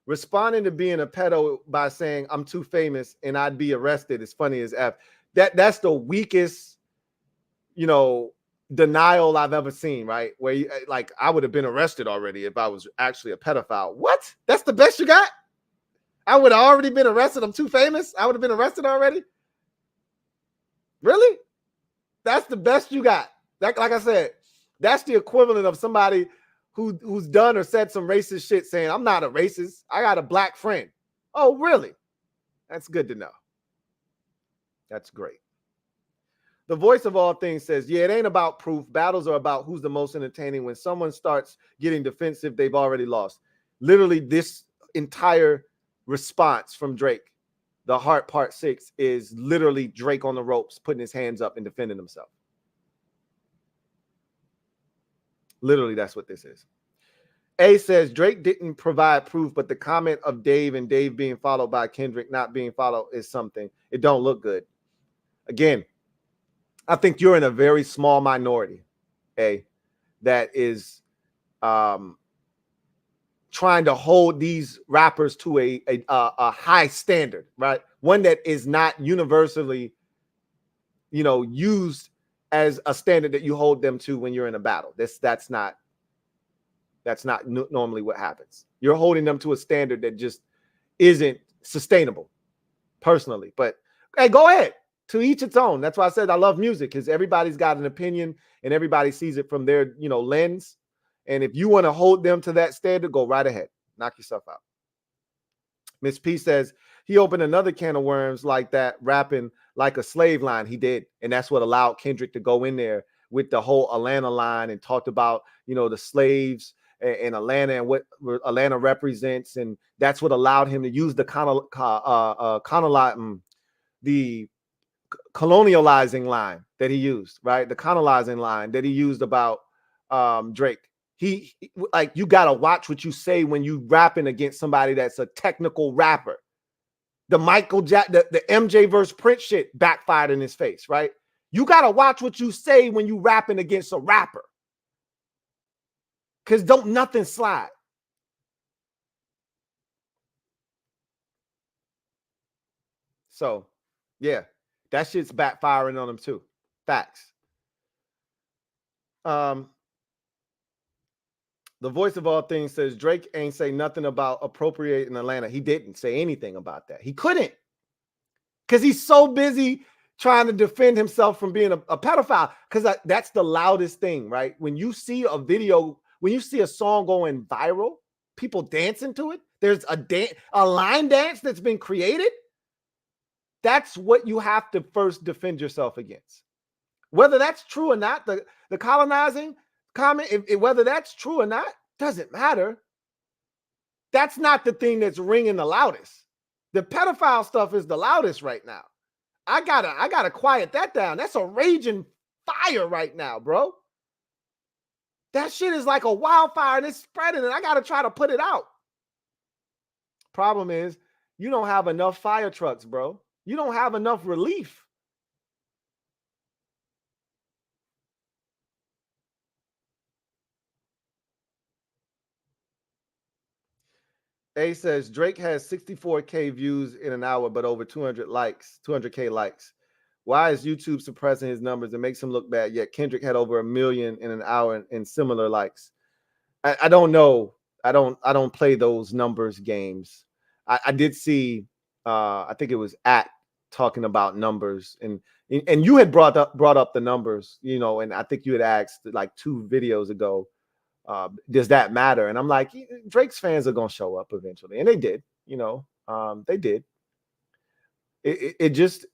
responding to being a pedo by saying I'm too famous and I'd be arrested is funny as F. That's the weakest, you know, denial I've ever seen, right? Where you, like, I would have been arrested already if I was actually a pedophile. What? That's the best you got? I would have already been arrested. I'm too famous. I would have been arrested already. Really? That's the best you got. Like I said, that's the equivalent of somebody who's done or said some racist shit saying, I'm not a racist. I got a black friend. Oh, really? That's good to know. That's great. The voice of all things says, yeah, it ain't about proof. Battles are about who's the most entertaining. When someone starts getting defensive, they've already lost. Literally, this entire response from Drake, the Heart Part 6, is literally Drake on the ropes, putting his hands up and defending himself. Literally, that's what this is. A says, Drake didn't provide proof, but the comment of Dave and Dave being followed by Kendrick not being followed is something. It don't look good. Again, I think you're in a very small minority, A, that is trying to hold these rappers to a high standard, right? One that is not universally, you know, used as a standard that you hold them to when you're in a battle. That's not normally what happens. You're holding them to a standard that just isn't sustainable, personally. But hey, go ahead. To each its own. That's why I said I love music, because everybody's got an opinion and everybody sees it from their, you know, lens. And if you want to hold them to that standard, go right ahead. Knock yourself out. Miss P says he opened another can of worms like that, rapping like a slave line. He did. And that's what allowed Kendrick to go in there with the whole Atlanta line and talked about, you know, the slaves in Atlanta and what Atlanta represents, and that's what allowed him to use the the colonializing line that he used, right? The colonizing line that he used about Drake. He like, you gotta watch what you say when you rapping against somebody that's a technical rapper. The the MJ versus Prince shit backfired in his face, right? You gotta watch what you say when you rapping against a rapper, because don't nothing slide. So, yeah, that shit's backfiring on him too. Facts. The voice of all things says Drake ain't say nothing about appropriating Atlanta. He didn't say anything about that. He couldn't, because he's so busy trying to defend himself from being a pedophile. Because that's the loudest thing, right? When you see a video, when you see a song going viral, people dancing to it, there's a line dance that's been created. That's what you have to first defend yourself against. Whether that's true or not, the colonizing comment, whether that's true or not, doesn't matter. That's not the thing that's ringing the loudest. The pedophile stuff is the loudest right now. I gotta quiet that down. That's a raging fire right now, bro. That shit is like a wildfire and it's spreading, and I gotta try to put it out. Problem is, you don't have enough fire trucks, bro. You don't have enough relief. A says Drake has 64K views in an hour, but over 200K likes. Why is YouTube suppressing his numbers? It makes him look bad. Yet Kendrick had over 1 million in an hour in similar likes. I don't know. I don't play those numbers games. I did see. I think it was talking about numbers, and you had brought up the numbers, you know, and I think you had asked like 2 videos ago, does that matter? And I'm like, Drake's fans are gonna show up eventually, and they did. You know, they did. It just,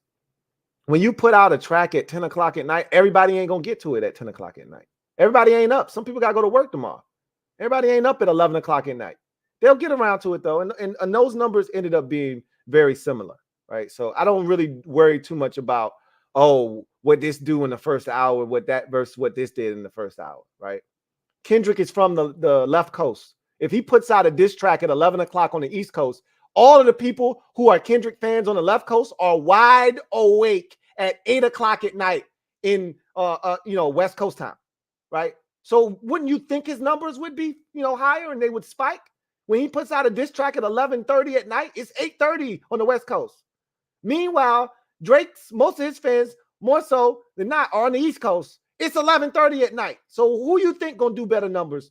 when you put out a track at 10 o'clock at night, everybody ain't gonna get to it at 10 o'clock at night. Everybody ain't up. Some people gotta go to work tomorrow. Everybody ain't up at 11 o'clock at night. They'll get around to it though, and those numbers ended up being very similar, right? So I don't really worry too much about, oh, what this do in the first hour, what that versus what this did in the first hour, right? Kendrick is from the left coast. If he puts out a diss track at 11 o'clock on the East Coast, all of the people who are Kendrick fans on the left coast are wide awake at 8 o'clock at night in West Coast time, right? So wouldn't you think his numbers would be, higher and they would spike? When he puts out a diss track at 11:30 at night, it's 8:30 on the West Coast. Meanwhile, most of his fans, more so than not, are on the East Coast. It's 11:30 at night. So who you think gonna do better numbers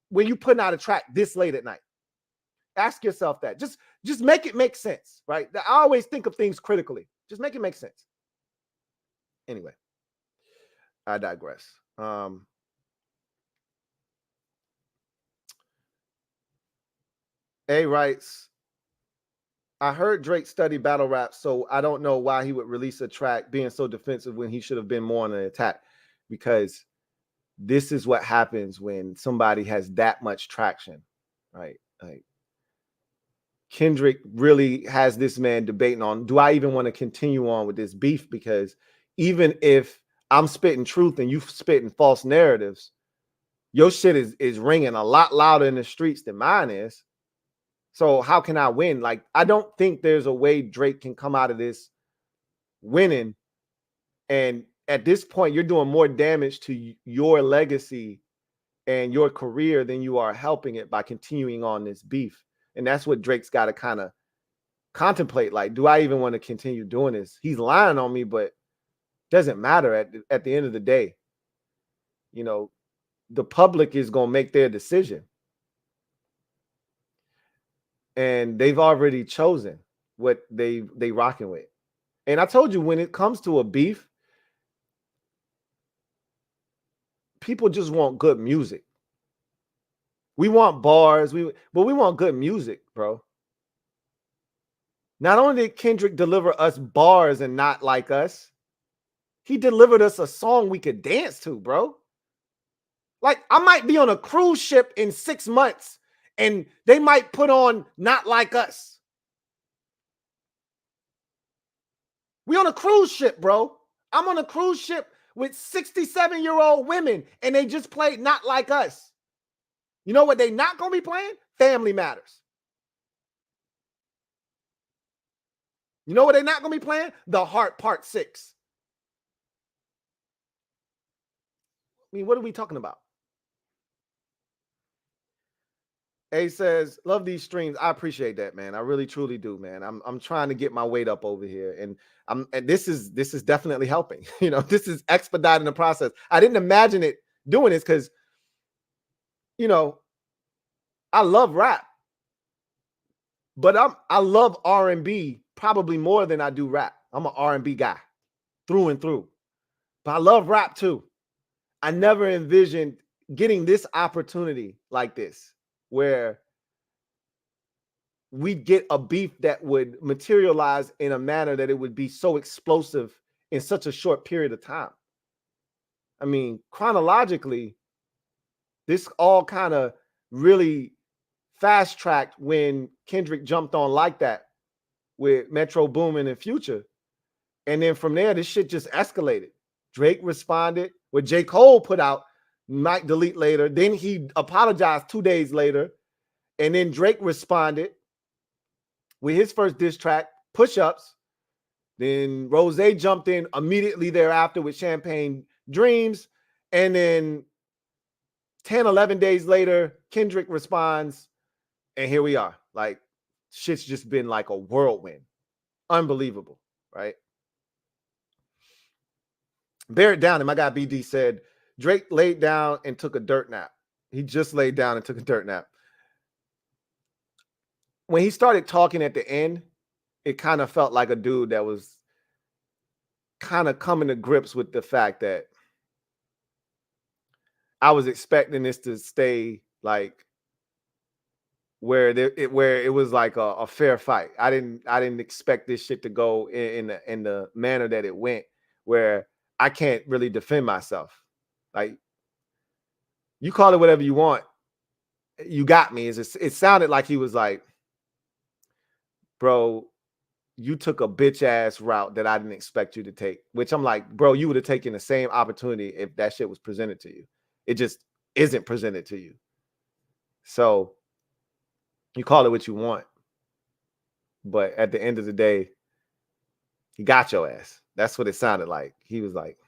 when you putting out a track this late at night? Ask yourself that. Just make it make sense, right? I always think of things critically. Just make it make sense. Anyway, I digress. A writes, I heard Drake study battle rap, so I don't know why he would release a track being so defensive when he should have been more on an attack, because this is what happens when somebody has that much traction, right? Like, Kendrick really has this man debating on, do I even want to continue on with this beef? Because even if I'm spitting truth and you spitting false narratives, your shit is ringing a lot louder in the streets than mine is. So how can I win? Like, I don't think there's a way Drake can come out of this winning. And at this point, you're doing more damage to your legacy and your career than you are helping it by continuing on this beef. And that's what Drake's got to kind of contemplate. Like, do I even want to continue doing this? He's lying on me, but doesn't matter at the end of the day. The public is going to make their decision. And they've already chosen what they rocking with. And I told you, when it comes to a beef, people just want good music. We want bars, but we want good music, bro. Not only did Kendrick deliver us bars and not like us, He delivered us a song we could dance to, bro. Like, I might be on a cruise ship in 6 months and they might put on Not Like Us. We on a cruise ship, bro. I'm on a cruise ship with 67-year-old women and they just played Not Like Us. You know what they not going to be playing? Family Matters. You know what they not going to be playing? The Heart Part 6. I mean, what are we talking about? A says, love these streams. I appreciate that, man. I really truly do, man. I'm trying to get my weight up over here. And this is definitely helping. You know, this is expediting the process. I didn't imagine it doing this because, you know, I love rap. But I love R&B probably more than I do rap. I'm an R&B guy through and through. But I love rap too. I never envisioned getting this opportunity like this, where we'd get a beef that would materialize in a manner that it would be so explosive in such a short period of time. I mean, chronologically, this all kind of really fast-tracked when Kendrick jumped on like that with Metro Boomin and Future. And then from there, this shit just escalated. Drake responded. What J. Cole put out, might delete later. Then he apologized 2 days later. And then Drake responded with his first diss track, Push Ups. Then Rose jumped in immediately thereafter with Champagne Dreams. And then 10, 11 days later, Kendrick responds. And here we are. Like, shit's just been like a whirlwind. Unbelievable, right? Bear it down. And my guy BD said, Drake laid down and took a dirt nap. He just laid down and took a dirt nap. When he started talking at the end, it kind of felt like a dude that was kind of coming to grips with the fact that I was expecting this to stay like where it was like a fair fight. I didn't expect this shit to go in the manner that it went, where I can't really defend myself. Like, you call it whatever you want. You got me. It sounded like he was like, bro, you took a bitch ass route that I didn't expect you to take, which I'm like, bro, you would have taken the same opportunity if that shit was presented to you. It just isn't presented to you. So you call it what you want. But at the end of the day, he got your ass. That's what it sounded like. He was like,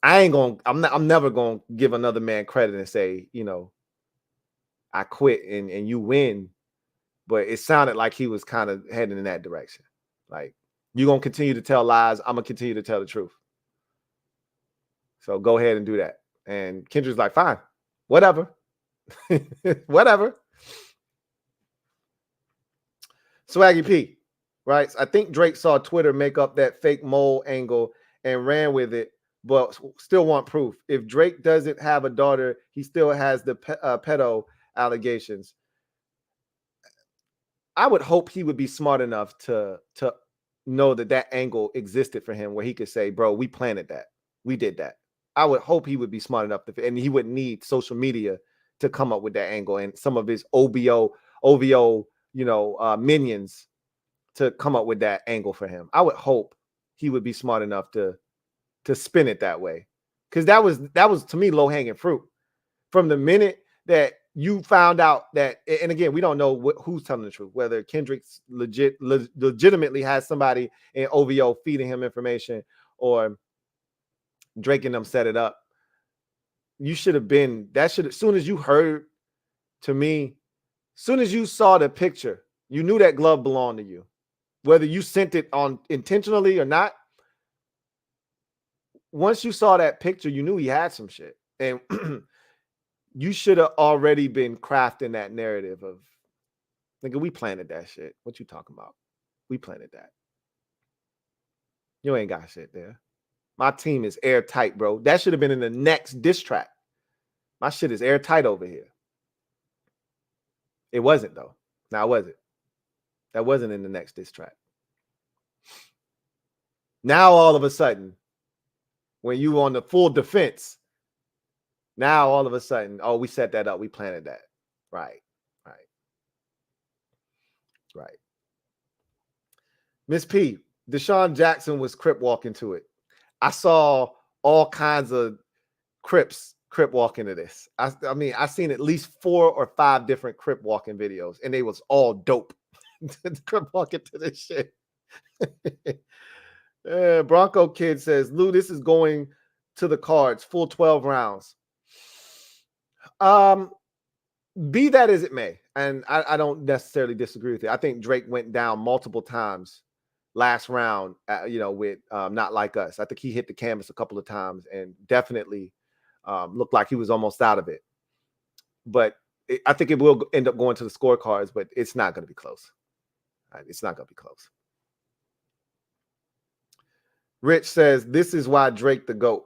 I'm never gonna give another man credit and say, you know, I quit and you win. But it sounded like he was kind of heading in that direction. Like, you're going to continue to tell lies. I'm going to continue to tell the truth. So go ahead and do that. And Kendrick's like, fine, whatever. Whatever. Swaggy P writes, I think Drake saw Twitter make up that fake mole angle and ran with it, but still want proof. If Drake doesn't have a daughter, he still has the pedo allegations. I would hope he would be smart enough to know that angle existed for him, where he could say, bro, we planted that. We did that. I would hope he would be smart enough and he wouldn't need social media to come up with that angle and some of his OVO, minions to come up with that angle for him. I would hope he would be smart enough to spin it that way. Because that was to me low-hanging fruit. From the minute that you found out that, and again, we don't know who's telling the truth, whether Kendrick's legitimately has somebody in OVO feeding him information or Drake and them set it up. You should have been, as soon as you heard, to me, as soon as you saw the picture, you knew that glove belonged to you. Whether you sent it on intentionally or not, once you saw that picture, you knew he had some shit. And you should have already been crafting that narrative of, nigga, we planted that shit. What you talking about? We planted that. You ain't got shit there. My team is airtight, bro. That should have been in the next diss track. My shit is airtight over here. It wasn't, though. Now, was it? That wasn't in the next diss track. Now all of a sudden, when you on the full defense, now all of a sudden, oh, we set that up, we planted that. Right. Miss P, Deshaun Jackson was crip walking to it. I saw all kinds of crip walk into this. I mean, I seen at least 4 or 5 different crip walking videos, and they was all dope. Crip walking to this shit. Bronco Kid says, Lou, this is going to the cards, full 12 rounds. Be that as it may, and I don't necessarily disagree with it. I think Drake went down multiple times last round, with Not Like Us. I think he hit the canvas a couple of times and definitely looked like he was almost out of it. But I think it will end up going to the scorecards, but it's not going to be close. It's not going to be close. Rich says, this is why Drake the GOAT.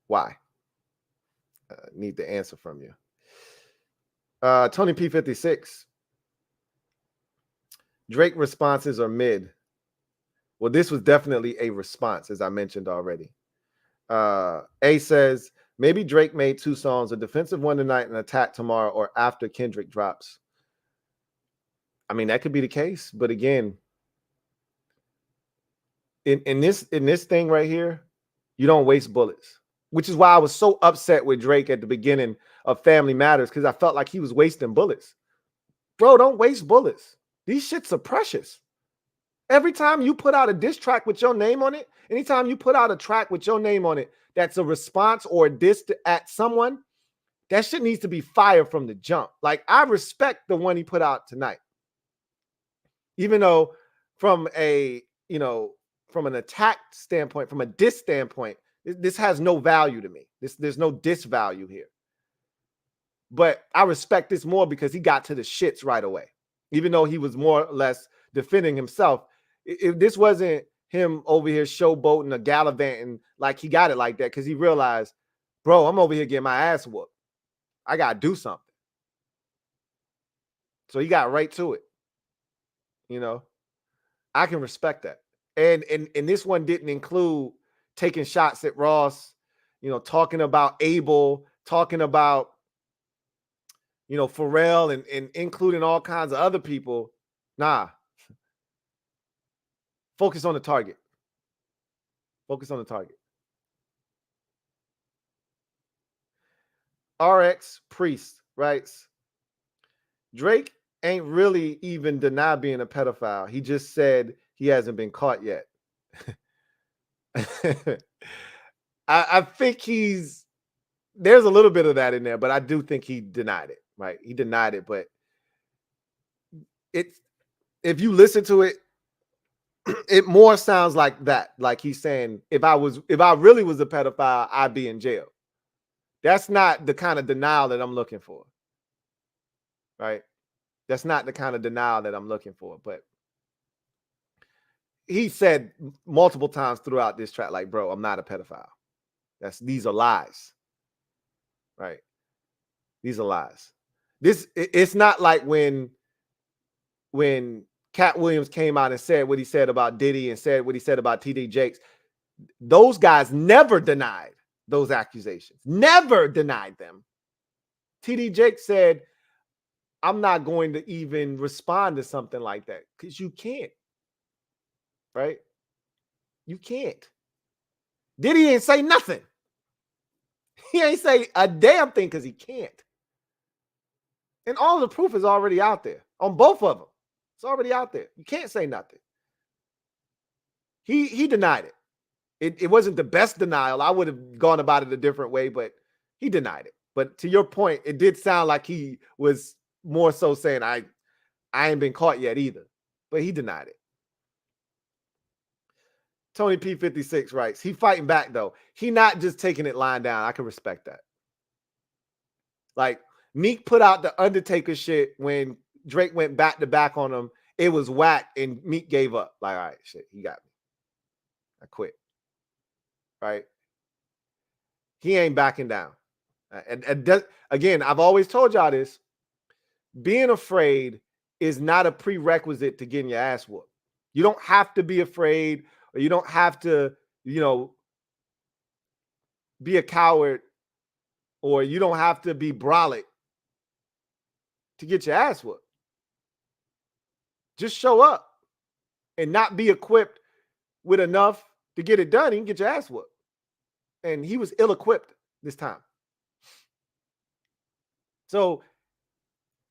Why? Need the answer from you. Tony P56. Drake responses are mid. Well, this was definitely a response, as I mentioned already. A says, maybe Drake made 2 songs, a defensive one tonight and attack tomorrow, or after Kendrick drops. I mean, that could be the case. But again, in this thing right here, you don't waste bullets, which is why I was so upset with Drake at the beginning of Family Matters, because I felt like he was wasting bullets. Bro, don't waste bullets. These shits are precious. Every time you put out a diss track with your name on it, anytime you put out a track with your name on it, that's a response or a diss at someone, that shit needs to be fire from the jump. Like, I respect the one he put out tonight. Even though from an attack standpoint, from a diss standpoint, this has no value to me. There's no diss value here. But I respect this more because he got to the shits right away. Even though he was more or less defending himself, if this wasn't him over here showboating or gallivanting like he got it like that, because he realized, bro, I'm over here getting my ass whooped. I got to do something. So he got right to it. I can respect that. And this one didn't include taking shots at Ross, talking about Abel, talking about, Pharrell, and including all kinds of other people. Nah. Focus on the target. Focus on the target. RX Priest writes, Drake ain't really even deny being a pedophile. He just said he hasn't been caught yet. I think there's a little bit of that in there, but I do think he denied it, right? He denied it, but if you listen to it, it more sounds like that. Like he's saying, if I really was a pedophile, I'd be in jail. That's not the kind of denial that I'm looking for, right? That's not the kind of denial that I'm looking for. But he said multiple times throughout this track, like, bro, I'm not a pedophile. These are lies, right? These are lies. It's not like when Cat Williams came out and said what he said about Diddy and said what he said about TD Jakes. Those guys never denied those accusations. Never denied them. TD Jakes said, I'm not going to even respond to something like that, because you can't. Right? You can't. Diddy ain't say nothing. He ain't say a damn thing because he can't. And all the proof is already out there on both of them. It's already out there. You can't say nothing. He denied it. It wasn't the best denial. I would have gone about it a different way, but he denied it. But to your point, it did sound like he was more so saying, I ain't been caught yet either. But he denied it. Tony P56 writes, he fighting back though. He not just taking it lying down. I can respect that. Like, Meek put out the Undertaker shit when Drake went back to back on him. It was whack, and Meek gave up. Like, all right, shit, he got me. I quit. Right? He ain't backing down. And again, I've always told y'all this. Being afraid is not a prerequisite to getting your ass whooped. You don't have to be afraid, or you don't have to, be a coward, or you don't have to be brolic to get your ass whooped. Just show up and not be equipped with enough to get it done. You can get your ass whooped. And he was ill-equipped this time. So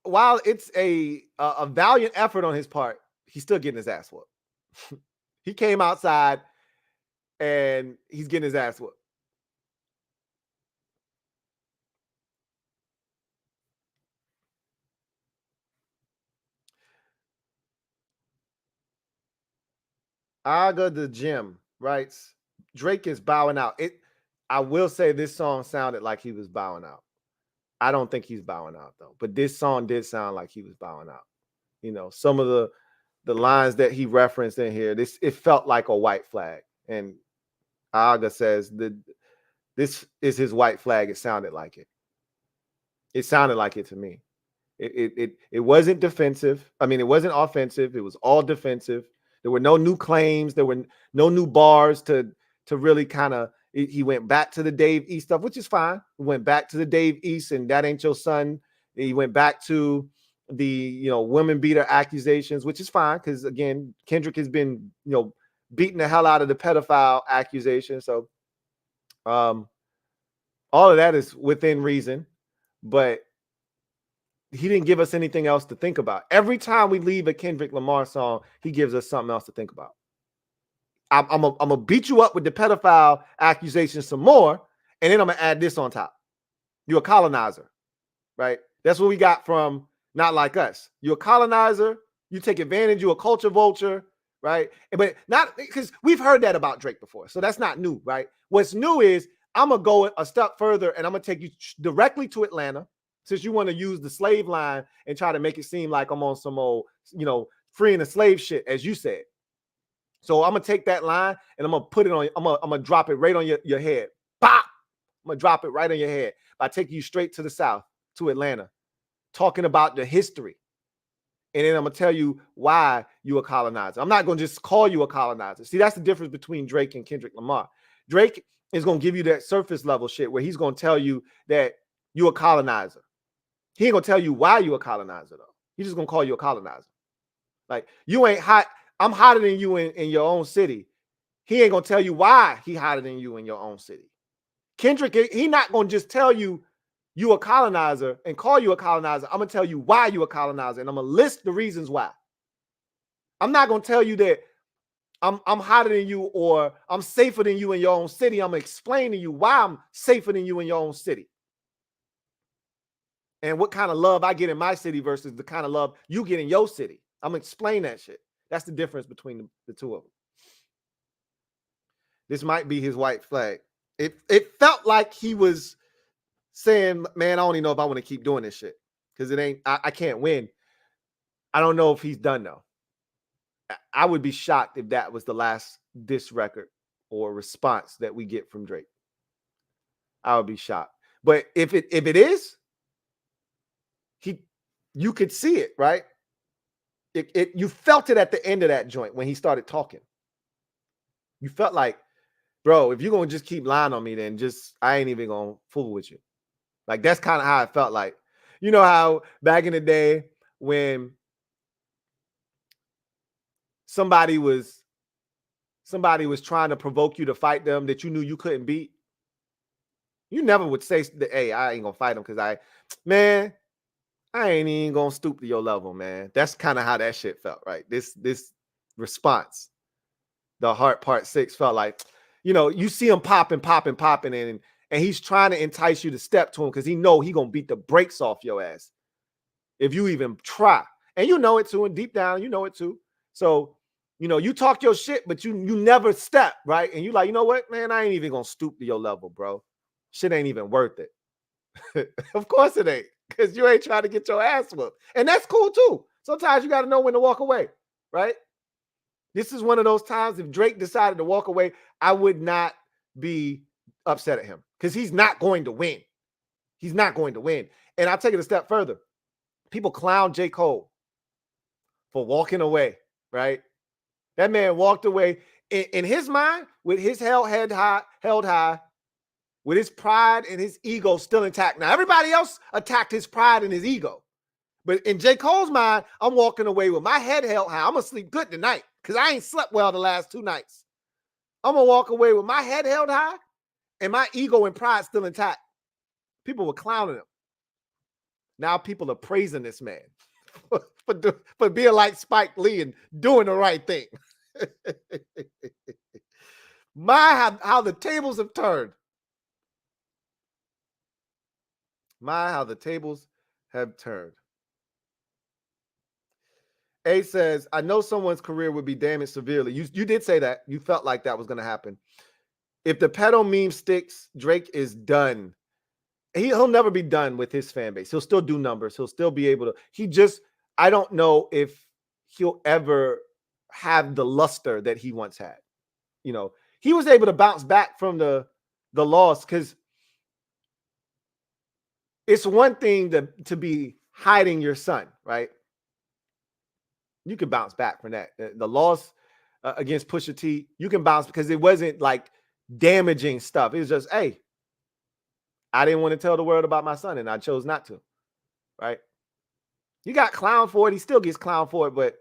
while it's a valiant effort on his part, he's still getting his ass whooped. He came outside and he's getting his ass whooped. Aga the Gym writes, Drake is bowing out. I will say this song sounded like he was bowing out. I don't think he's bowing out though, but this song did sound like he was bowing out. Some of the lines that he referenced in here, it felt like a white flag. And Aga says that this is his white flag. It sounded like it. It sounded like it to me. It wasn't defensive. I mean, it wasn't offensive. It was all defensive. There were no new claims. There were no new bars to really kind of. He went back to the Dave East stuff, which is fine. He went back to the Dave East and That Ain't Your Son. He went back to the women beater accusations, which is fine because again, Kendrick has been beating the hell out of the pedophile accusation. So, all of that is within reason, but he didn't give us anything else to think about. Every time we leave a Kendrick Lamar song, he gives us something else to think about. I'm gonna beat you up with the pedophile accusation some more, and then I'm gonna add this on top. You're a colonizer, right? That's what we got from Not Like Us. You're a colonizer. You take advantage. You're a culture vulture, right? But not because we've heard that about Drake before, so that's not new, right? What's new is I'm gonna go a step further, and I'm gonna take you directly to Atlanta, since you want to use the slave line and try to make it seem like I'm on some old, freeing the slave shit, as you said. So I'm gonna take that line and I'm gonna put it on. I'm gonna drop it right on your head. Bop! I'm gonna drop it right on your head by taking you straight to the South, to Atlanta, talking about the history, and then I'm gonna tell you why you a colonizer. I'm not gonna just call you a colonizer. See, that's the difference between Drake and Kendrick Lamar. Drake is gonna give you that surface level shit where he's gonna tell you that you a colonizer. He ain't gonna tell you why you a colonizer though. He's just gonna call you a colonizer. Like, you ain't hot. I'm hotter than you in your own city. He ain't gonna tell you why he hotter than you in your own city. Kendrick, he not gonna just tell you you a colonizer and call you a colonizer. I'm gonna tell you why you a colonizer, and I'm gonna list the reasons why. I'm not gonna tell you that I'm hotter than you or I'm safer than you in your own city. I'm gonna explain to you why I'm safer than you in your own city. And what kind of love I get in my city versus the kind of love you get in your city. I'm going to explain that shit. That's the difference between the two of them. This might be his white flag. It felt like he was saying, man, I don't even know if I want to keep doing this shit because I can't win. I don't know if he's done though. I would be shocked if that was the last diss record or response that we get from Drake. I would be shocked. But if it is, you could see it, right? You felt it at the end of that joint when he started talking. You felt like, bro, if you're gonna just keep lying on me, then I ain't even gonna fool with you. Like, that's kind of how it felt like. You know how back in the day when somebody was trying to provoke you to fight them that you knew you couldn't beat, you never would say, hey, I ain't gonna fight them because I ain't even gonna stoop to your level, man. That's kind of how that shit felt, right? This response, the Heart Part 6 felt like, you see him popping, and he's trying to entice you to step to him because he know he gonna beat the brakes off your ass if you even try. And you know it too, and deep down, you know it too. So, you talk your shit, but you never step, right? And you like, you know what, man, I ain't even gonna stoop to your level, bro. Shit ain't even worth it. Of course it ain't, because you ain't trying to get your ass whooped. And that's cool too. Sometimes you got to know when to walk away, right? This is one of those times if Drake decided to walk away, I would not be upset at him because he's not going to win. He's not going to win. And I'll take it a step further. People clown J. Cole. for walking away, right? That man walked away in his mind with his head held high, with his pride and his ego still intact. Now, everybody else attacked his pride and his ego. But in J. Cole's mind, I'm walking away with my head held high. I'm going to sleep good tonight because I ain't slept well the last 2 nights. I'm going to walk away with my head held high and my ego and pride still intact. People were clowning him. Now people are praising this man for being like Spike Lee and doing the right thing. How the tables have turned. How the tables have turned. A says, I know someone's career would be damaged severely. You did say that. You felt like that was going to happen. If the pedo meme sticks, Drake is done. He'll never be done with his fan base. He'll still do numbers. He'll still be able to. I don't know if he'll ever have the luster that he once had. You know, he was able to bounce back from the loss because it's one thing to be hiding your son, right? You can bounce back from that. The loss against Pusha T, you can bounce because it wasn't like damaging stuff. It was just, hey, I didn't want to tell the world about my son and I chose not to, right? You got clown for it. He still gets clown for it, but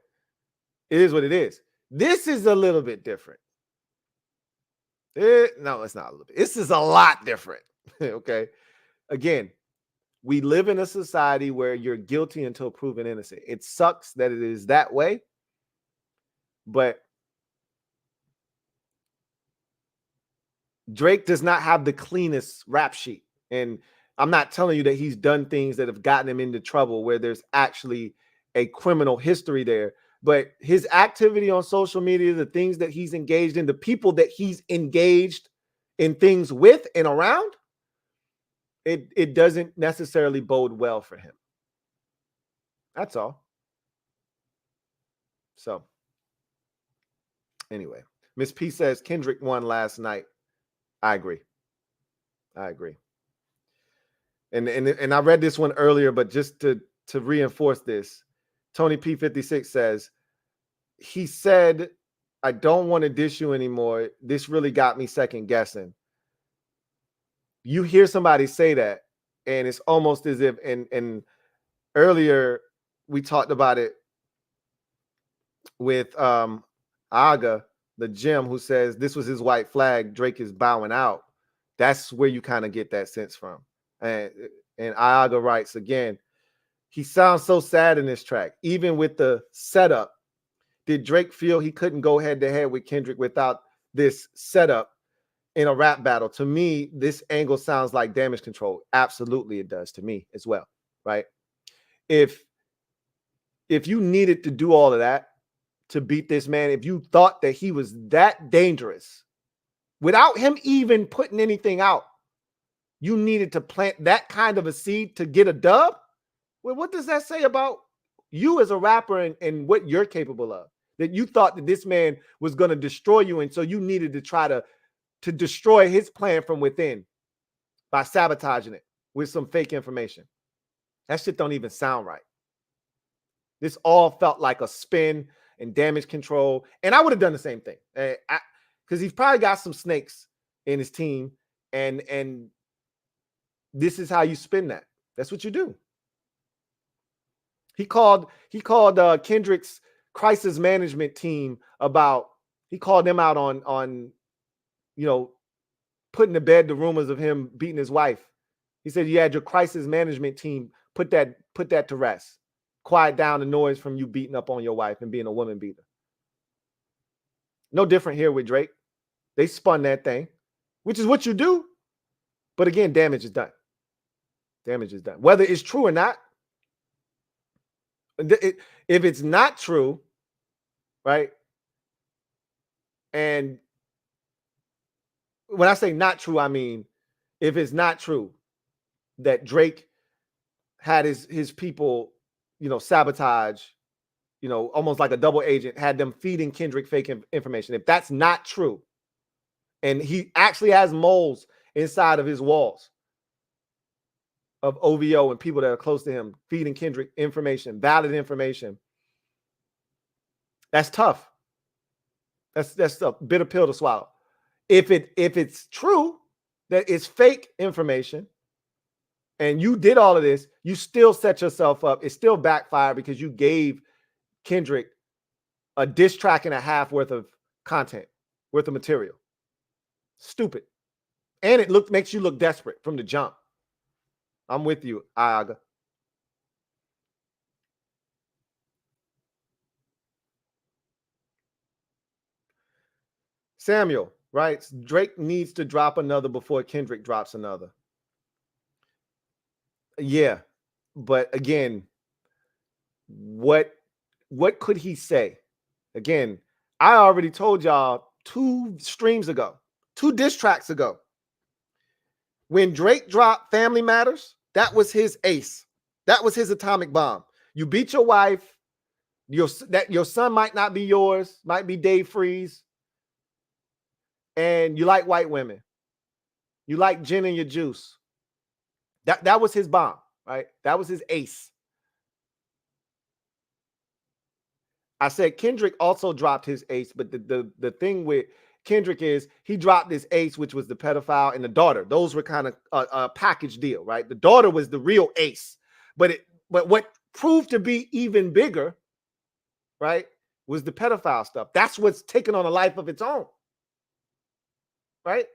it is what it is. This is a little bit different. No, it's not a little bit. This is a lot different, okay? Again, we live in a society where you're guilty until proven innocent. It sucks that it is that way, but Drake does not have the cleanest rap sheet. And I'm not telling you that he's done things that have gotten him into trouble where there's actually a criminal history there. But his activity on social media, the things that he's engaged in, the people that he's engaged in things with and around, it doesn't necessarily bode well for him. That's all. So, anyway, Miss P says Kendrick won last night. I agree. And I read this one earlier, but just to reinforce this, Tony P56 says, he said, I don't want to dish you anymore. This really got me second guessing. You hear somebody say that, and it's almost as if, and earlier we talked about it with Aga, the Jim, who says this was his white flag, Drake is bowing out. That's where you kind of get that sense from. And Aga writes again, he sounds so sad in this track. Even with the setup, did Drake feel he couldn't go head to head with Kendrick without this setup in a rap battle? To me, this angle sounds like Damage Control. Absolutely, it does to me as well, right? If you needed to do all of that to beat this man, if you thought that he was that dangerous, without him even putting anything out, you needed to plant that kind of a seed to get a dub? Well, what does that say about you as a rapper and what you're capable of? That you thought that this man was going to destroy you, and so you needed to try to destroy his plan from within by sabotaging it with some fake information. That shit don't even sound right. This all felt like a spin and Damage Control, and I would have done the same thing because he's probably got some snakes in his team, and this is how you spin that. That's what you do. He called Kendrick's crisis management team he called them out on putting to bed the rumors of him beating his wife. He said you had your crisis management team put that to rest. Quiet down the noise from you beating up on your wife and being a woman beater. No different here with Drake. They spun that thing, which is what you do. But again, damage is done. Damage is done. Whether it's true or not, if it's not true, right? And when I say not true, I mean if it's not true that Drake had his people, sabotage, almost like a double agent, had them feeding Kendrick fake information. If that's not true, and he actually has moles inside of his walls of OVO and people that are close to him feeding Kendrick information, valid information, That's tough. That's a bitter pill to swallow. If it's true that it's fake information and you did all of this, you still set yourself up. It still backfired because you gave Kendrick a diss track and a half worth of content, worth of material. Stupid. And it makes you look desperate from the jump. I'm with you, Ayaga. Samuel writes, Drake needs to drop another before Kendrick drops another. Yeah, but again, what could he say? Again, I already told y'all 2 streams ago, 2 diss tracks ago. When Drake dropped Family Matters, that was his ace. That was his atomic bomb. You beat your wife. Your son might not be yours, might be Dave Freeze. And you like white women. You like gin in your juice. That was his bomb, right? That was his ace. I said Kendrick also dropped his ace, but the thing with Kendrick is he dropped his ace, which was the pedophile and the daughter. Those were kind of a package deal, right? The daughter was the real ace, but what proved to be even bigger, right, was the pedophile stuff. That's what's taken on a life of its own, right?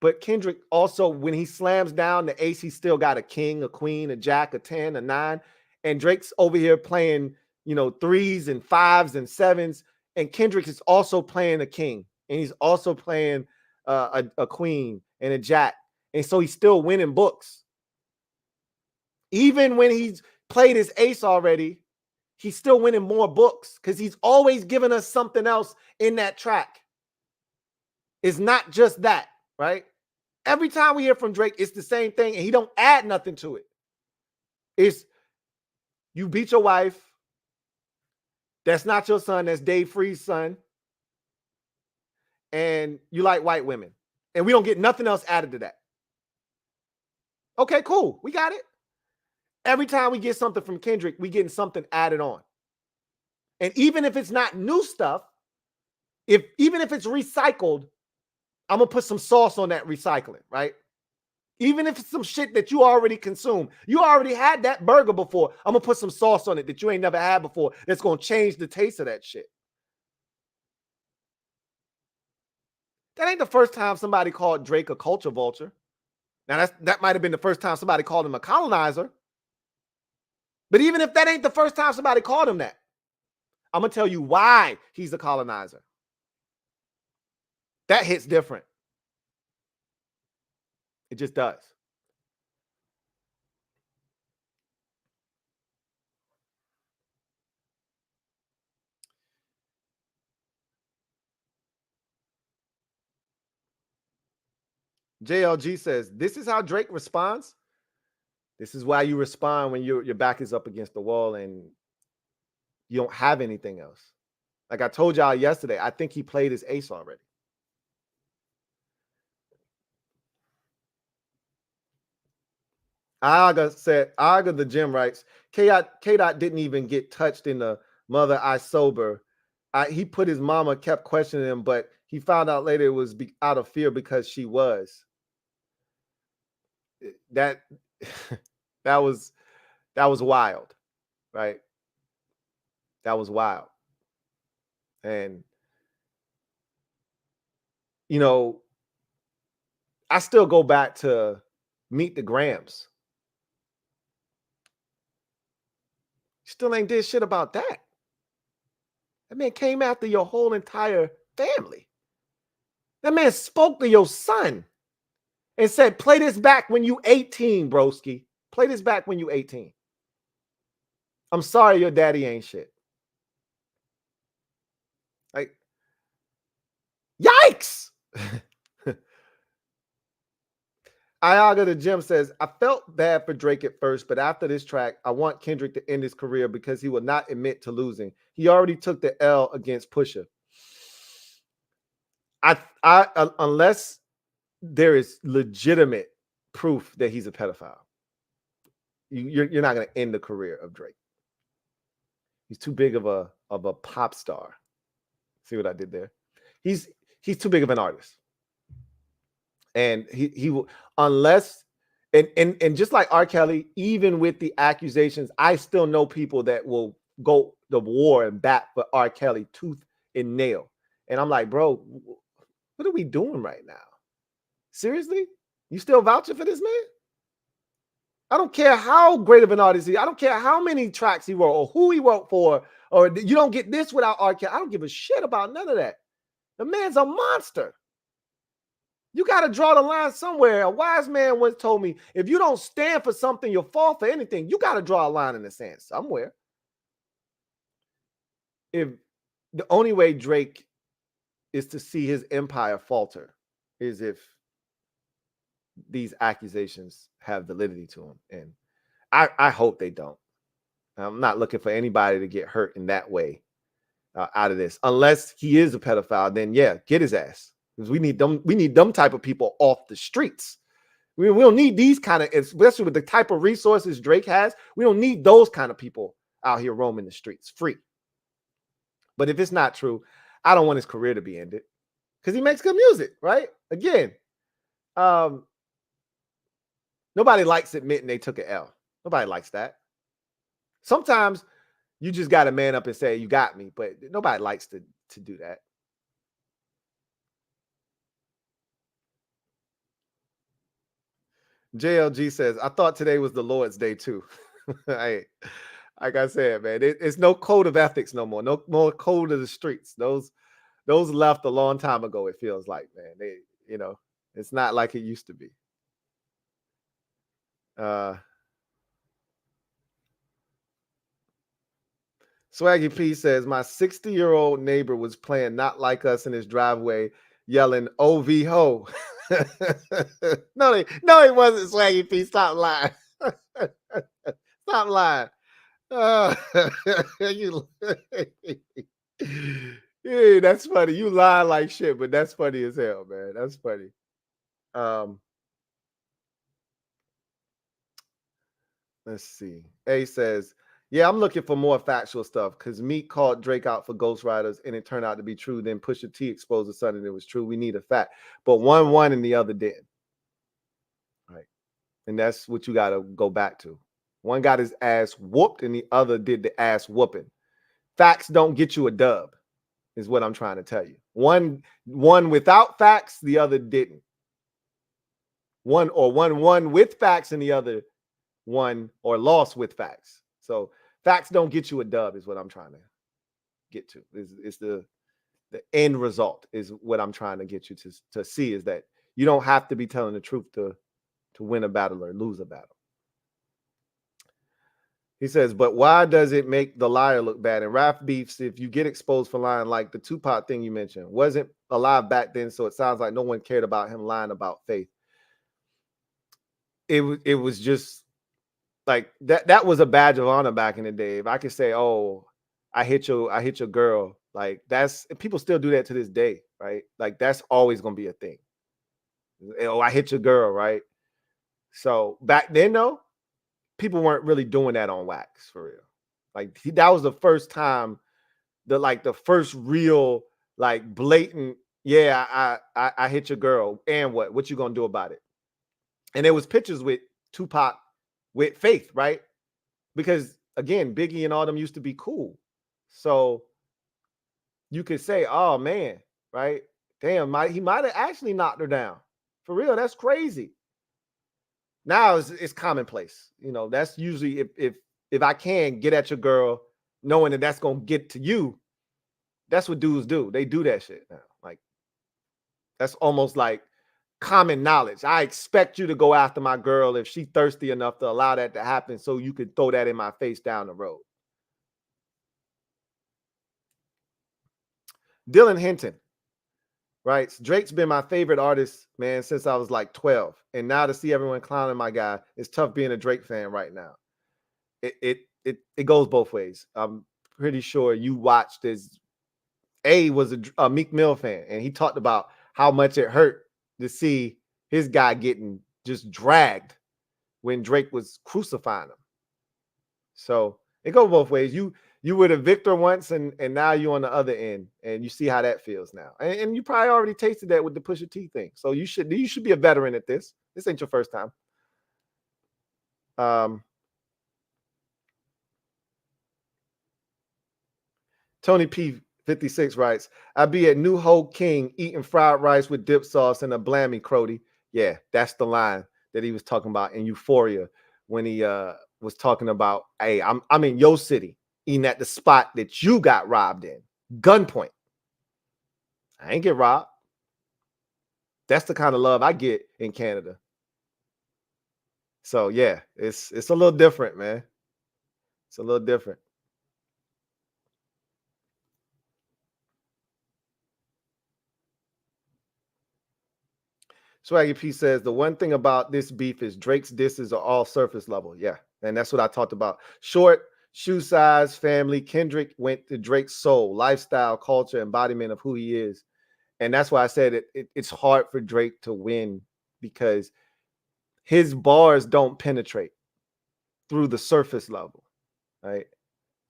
But Kendrick also, when he slams down the ace, he's still got a king, a queen, a jack, a 10, a 9. And Drake's over here playing, 3s and 5s and 7s. And Kendrick is also playing a king. And he's also playing a queen and a jack. And so he's still winning books. Even when he's played his ace already, he's still winning more books because he's always giving us something else in that track. It's not just that, right? Every time we hear from Drake, it's the same thing, and he don't add nothing to it. It's you beat your wife. That's not your son. That's Dave Free's son. And you like white women. And we don't get nothing else added to that. Okay, cool. We got it. Every time we get something from Kendrick, we getting something added on. And even if it's not new stuff, even if it's recycled, I'm going to put some sauce on that recycling, right? Even if it's some shit that you already consume. You already had that burger before. I'm going to put some sauce on it that you ain't never had before that's going to change the taste of that shit. That ain't the first time somebody called Drake a culture vulture. Now, that might have been the first time somebody called him a colonizer. But even if that ain't the first time somebody called him that, I'm going to tell you why he's a colonizer. That hits different. It just does. JLG says, this is how Drake responds. This is why you respond when your back is up against the wall and you don't have anything else. Like I told y'all yesterday, I think he played his ace already. Aga the gym writes, K-Dot didn't even get touched in the mother I sober. He put his mama, kept questioning him, but he found out later it was out of fear because she was. That was wild, right? That was wild. And I still go back to Meet the Grams. Still ain't did shit about that. That man came after your whole entire family. That man spoke to your son and said, play this back when you 18, broski. Play this back when you 18. I'm sorry your daddy ain't shit. Like, yikes! Iaga the Gym says, I felt bad for Drake at first, but after this track, I want Kendrick to end his career because he will not admit to losing. He already took the L against Pusha. Unless there is legitimate proof that he's a pedophile, you're not going to end the career of Drake. He's too big of a pop star. See what I did there? He's too big of an artist. And he will, unless and just like R. Kelly, even with the accusations, I still know people that will go to war and bat for R. Kelly tooth and nail. And I'm like, bro, what are we doing right now? Seriously? You still vouching for this man? I don't care how great of an artist he is. I don't care how many tracks he wrote or who he wrote for, or you don't get this without R. Kelly. I don't give a shit about none of that. The man's a monster. You got to draw the line somewhere. A wise man once told me, if you don't stand for something, you'll fall for anything. You got to draw a line in the sand somewhere. If the only way Drake is to see his empire falter is if these accusations have validity to them. And I hope they don't. I'm not looking for anybody to get hurt in that way out of this. Unless he is a pedophile, then yeah, get his ass. Because we need them type of people off the streets. We don't need these kind of, especially with the type of resources Drake has, we don't need those kind of people out here roaming the streets free. But if it's not true, I don't want his career to be ended because he makes good music, right? Again, nobody likes admitting they took an L. Nobody likes that. Sometimes you just got to man up and say, you got me, but nobody likes to do that. JLG says, I thought today was the Lord's Day too. Like I said, man, it's no code of ethics no more. No more code of the streets. Those left a long time ago, it feels like, man. It's not like it used to be. Swaggy P says, my 60-year-old neighbor was playing Not Like Us in his driveway, yelling OV ho. No, he wasn't, Swaggy P. Stop lying. Stop lying. Yeah, that's funny. You lie like shit, but that's funny as hell, man. That's funny. Let's see. A says, yeah, I'm looking for more factual stuff because Meek called Drake out for ghostwriters and it turned out to be true. Then Pusha T exposed something that was true. We need a fact. But one won and the other didn't. Right. And that's what you got to go back to. One got his ass whooped and the other did the ass whooping. Facts don't get you a dub, is what I'm trying to tell you. One without facts, the other didn't. One won with facts and the other won or lost with facts. So facts don't get you a dub is what I'm trying to get to. It's the end result is what I'm trying to get you to see, is that you don't have to be telling the truth to win a battle or lose a battle. He says, but why does it make the liar look bad? And rap beefs, if you get exposed for lying, like the Tupac thing you mentioned, wasn't alive back then, so it sounds like no one cared about him lying about faith. It was just like that was a badge of honor back in the day. If I could say, oh, I hit your girl, like that's, people still do that to this day, right? Like that's always gonna be a thing. Oh, I hit your girl, right? So back then, though, people weren't really doing that on wax for real. Like that was the first time, the first real, like blatant, yeah, I hit your girl, and what you gonna do about it? And there was pictures with Tupac with Faith, right? Because again, Biggie and all them used to be cool. So you could say, oh man, right? Damn, he might have actually knocked her down. For real, that's crazy. Now it's commonplace. That's usually if I can get at your girl, knowing that that's gonna get to you, that's what dudes do. They do that shit now. Like that's almost like common knowledge. I expect you to go after my girl if she's thirsty enough to allow that to happen, so you could throw that in my face down the road. Dylan Hinton writes, Drake's been my favorite artist, man, since I was like 12. And now to see everyone clowning my guy, it's tough being a Drake fan right now. It goes both ways. I'm pretty sure you watched this. A was a Meek Mill fan, and he talked about how much it hurt to see his guy getting just dragged when Drake was crucifying him. So it goes both ways. You you were the victor once, and now you're on the other end, and you see how that feels now. And you probably already tasted that with the Pusha T thing. So you should be a veteran at this. This ain't your first time. Tony P 56 writes, I be at New Hope King eating fried rice with dip sauce and a blammy crody. Yeah, that's the line that he was talking about in Euphoria when he was talking about, hey, I'm in your city eating at the spot that you got robbed in. Gunpoint. I ain't get robbed. That's the kind of love I get in Canada. So yeah, it's a little different, man. It's a little different. Swaggy P says the one thing about this beef is Drake's disses are all surface level. Yeah, and that's what I talked about. Short, shoe size, family. Kendrick went to Drake's soul, lifestyle, culture, embodiment of who he is, and that's why I said it's hard for Drake to win because his bars don't penetrate through the surface level, right?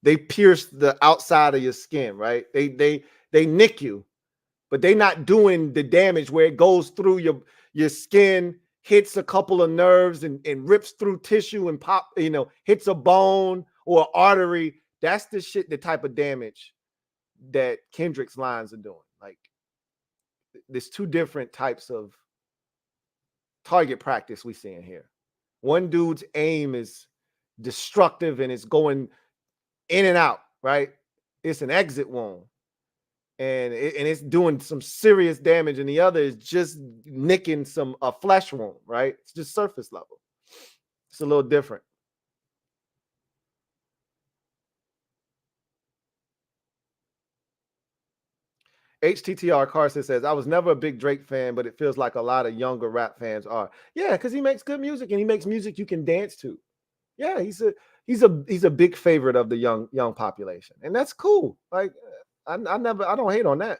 They pierce the outside of your skin, right? They nick you, but they're not doing the damage where it goes through your skin, hits a couple of nerves and rips through tissue and pop, hits a bone or artery. That's the type of damage that Kendrick's lines are doing. Like, there's two different types of target practice we see in here. One dude's aim is destructive and it's going in and out, right? It's an exit wound. And it's doing some serious damage, and the other is just nicking a flesh wound, right? It's just surface level. It's a little different. HTTR Carson says, I was never a big Drake fan, but it feels like a lot of younger rap fans are. Yeah, because he makes good music and he makes music you can dance to. Yeah, he's a big favorite of the young population, and that's cool. Like, I don't hate on that.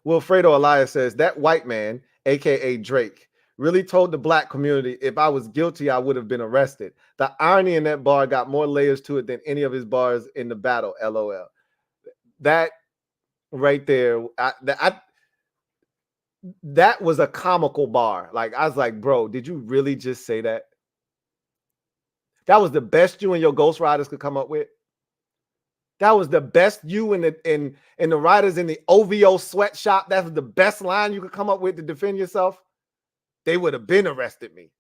Wilfredo Elias says that white man, aka Drake, really told the black community if I was guilty, I would have been arrested. The irony in that bar got more layers to it than any of his bars in the battle. LOL. That right there, that was a comical bar. Like, I was like, bro, did you really just say that? That was the best you and your Ghost Riders could come up with. That was the best you and the riders in the OVO sweatshop. That was the best line you could come up with to defend yourself. They would have been arrested me.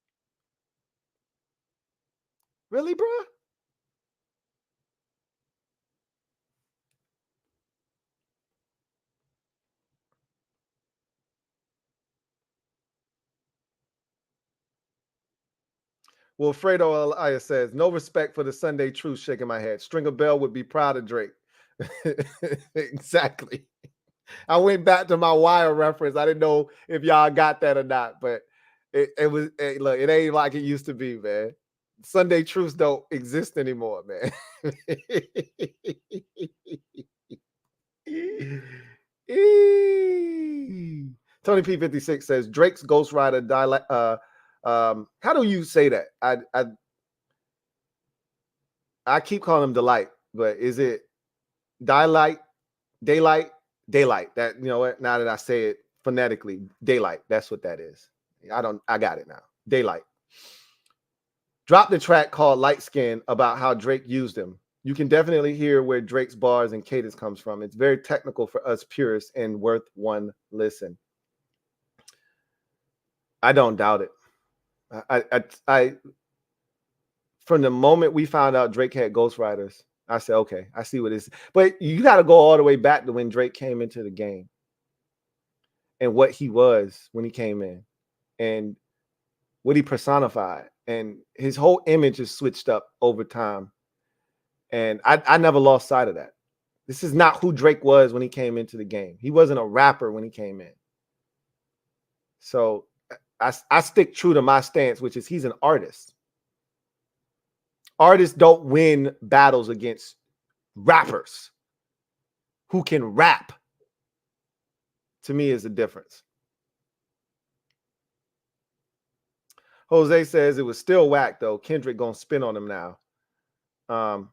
Really, bro? Well, Fredo Elias says, no respect for the Sunday truth, shaking my head. Stringer Bell would be proud of Drake. Exactly. I went back to my Wire reference. I didn't know if y'all got that or not, but look, it ain't like it used to be, man. Sunday truths don't exist anymore, man. Tony P56 says Drake's Ghost Rider dialect. How do you say that? I keep calling him Delight, but is it Daylight? Daylight? Daylight. That, you know what? Now that I say it phonetically, Daylight. That's what that is. I got it now. Daylight. Drop the track called Light Skin about how Drake used him. You can definitely hear where Drake's bars and cadence comes from. It's very technical for us purists and worth one listen. I don't doubt it. I from the moment we found out Drake had ghostwriters, I said, okay, I see what it is. But you got to go all the way back to when Drake came into the game and what he was when he came in and what he personified. And his whole image is switched up over time. And I never lost sight of that. This is not who Drake was when he came into the game. He wasn't a rapper when he came in. So I stick true to my stance, which is he's an artist. Artists don't win battles against rappers who can rap. To me, is a difference. Jose says it was still whack though. Kendrick gonna spin on him now. I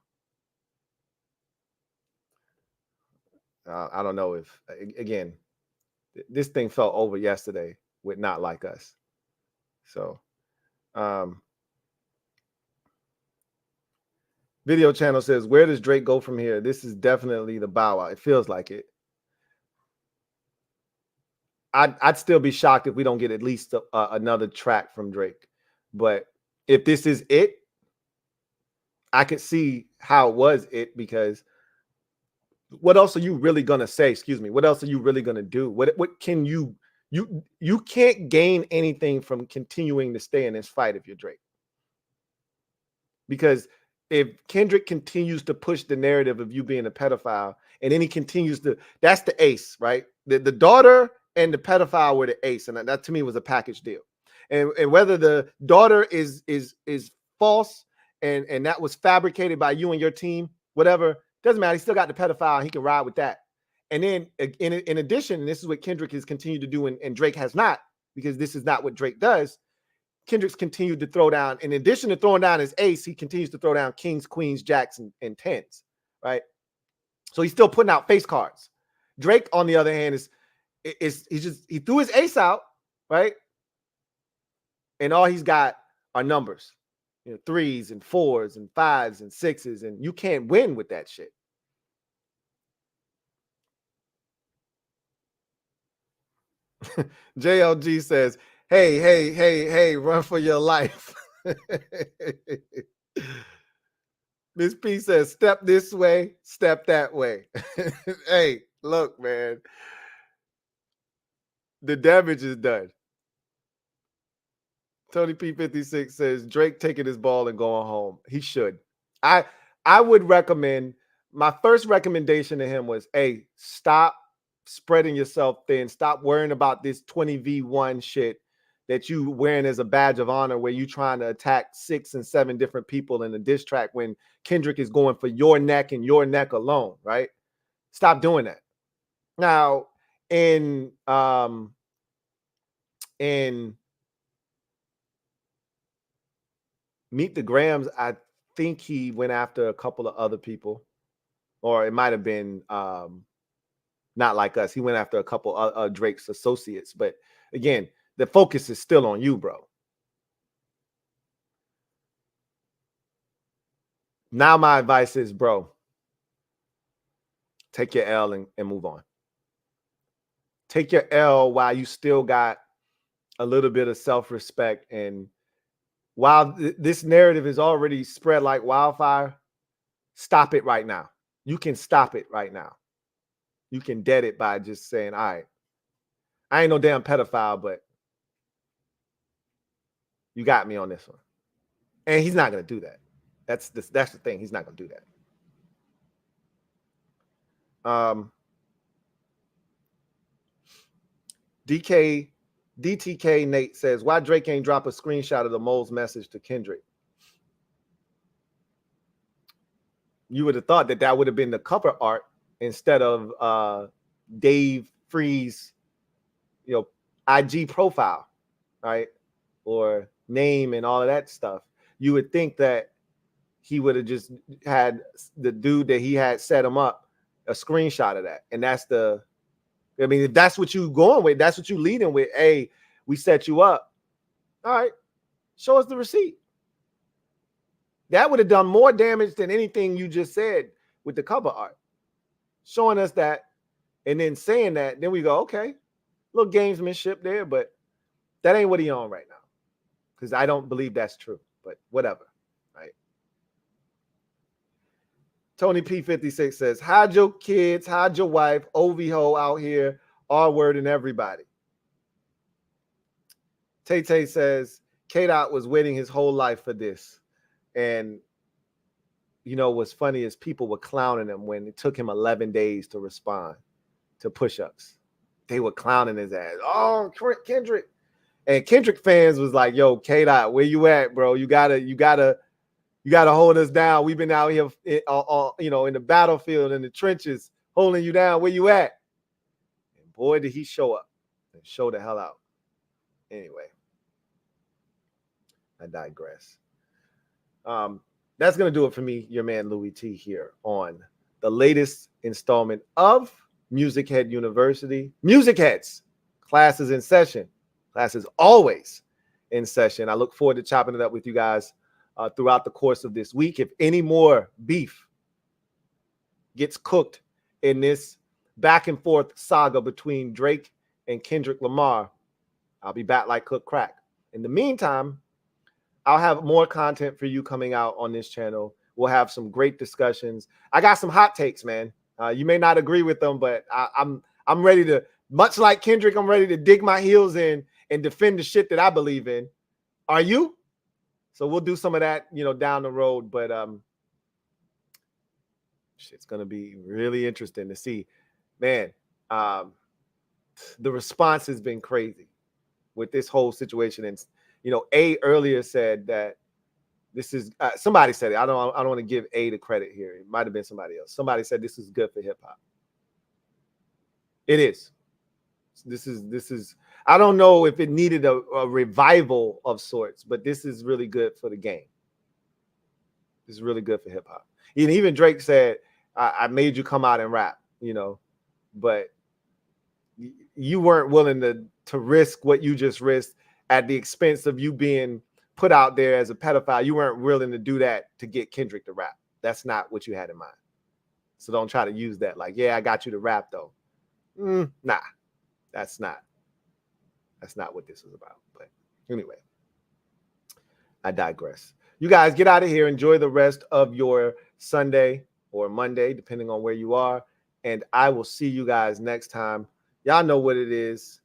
don't know if, again, this thing fell over yesterday with Not Like Us. So, Video Channel says, where does Drake go from here? This is definitely the Bow Wow. It feels like it. I'd still be shocked if we don't get at least another track from Drake. But if this is it, I could see how it was it, because what else are you really gonna say? Excuse me. What else are you really gonna do? What can you can't gain anything from continuing to stay in this fight if you're Drake. Because if Kendrick continues to push the narrative of you being a pedophile, and then he continues to, that's the ace, right? The daughter and the pedophile were the ace, and that to me was a package deal. And whether the daughter is false and that was fabricated by you and your team, whatever, doesn't matter. He still got the pedophile. He can ride with that. And then in addition, and this is what Kendrick has continued to do, and Drake has not, because this is not what Drake does. Kendrick's continued to throw down, in addition to throwing down his ace, he continues to throw down kings, queens, jacks, and tens, right? So he's still putting out face cards. Drake, on the other hand, he threw his ace out, right? And all he's got are numbers, 3s and 4s and 5s and 6s, and you can't win with that shit. JLG says, hey, run for your life. Miss P says, step this way, step that way. Hey, look, man. The damage is done. Tony P56 says, Drake taking his ball and going home. He should. I would recommend, my first recommendation to him was, hey, stop spreading yourself thin. Stop worrying about this 20v1 shit that you wearing as a badge of honor, where you trying to attack 6 and 7 different people in a diss track when Kendrick is going for your neck and your neck alone, right? Stop doing that. Now, in Meet the Grams, I think he went after a couple of other people, or it might have been Not Like Us. He went after a couple of Drake's associates, but again, the focus is still on you, bro. Now my advice is, bro, take your L and move on. Take your L while you still got a little bit of self-respect. And while this narrative is already spread like wildfire, stop it right now. You can stop it right now. You can dead it by just saying, all right, I ain't no damn pedophile, but you got me on this one. And he's not going to do that. That's the thing. He's not going to do that. DTK Nate says, why Drake ain't drop a screenshot of the mole's message to Kendrick? You would have thought that would have been the cover art instead of Dave Free's, IG profile, right? Or name and all of that stuff. You would think that he would have just had the dude that he had set him up a screenshot of that. And if that's what you going with, that's what you leading with. Hey, we set you up. All right, show us the receipt. That would have done more damage than anything you just said with the cover art. Showing us that and then saying that, then we go, okay, little gamesmanship there, but that ain't what he on right now. Because I don't believe that's true, but whatever, right? Tony P56 says, hide your kids, hide your wife, OV-ho out here, R-word and everybody. Tay says, K-Dot was waiting his whole life for this. And, what's funny is people were clowning him when it took him 11 days to respond to push-ups. They were clowning his ass. Oh, Kendrick. And Kendrick fans was like, yo, K-Dot, where you at, bro? You gotta hold us down. We've been out here, in the battlefield, in the trenches, holding you down. Where you at? And boy, did he show up and show the hell out. Anyway. I digress. That's going to do it for me, your man Louie T, here on the latest installment of MusicHead University. MusicHeads, classes in session. Classes always in session. I look forward to chopping it up with you guys throughout the course of this week. If any more beef gets cooked in this back and forth saga between Drake and Kendrick Lamar, I'll be back like cook crack. In the meantime, I'll have more content for you coming out on this channel. We'll have some great discussions. I got some hot takes, man. You may not agree with them, but I'm ready to, much like Kendrick, I'm ready to dig my heels in and defend the shit that I believe in. Are you? So we'll do some of that, down the road. But it's going to be really interesting to see, man. The response has been crazy with this whole situation. And A earlier said that this is somebody said it. I don't want to give A the credit here. It might have been somebody else. Somebody said this is good for hip hop. It is. This is. I don't know if it needed a revival of sorts, but this is really good for the game. This is really good for hip hop. And even Drake said, "I made you come out and rap," but you weren't willing to risk what you just risked at the expense of you being put out there as a pedophile. You weren't willing to do that to get Kendrick to rap. That's not what you had in mind. So don't try to use that like, yeah, I got you to rap though. Nah, that's not what this is about. But anyway, I digress. You guys get out of here. Enjoy the rest of your Sunday or Monday, depending on where you are. And I will see you guys next time. Y'all know what it is.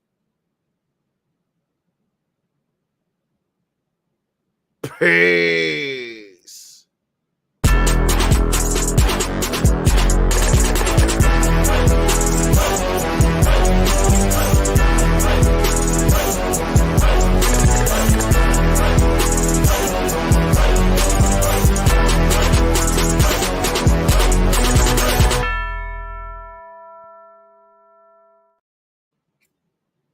Peace.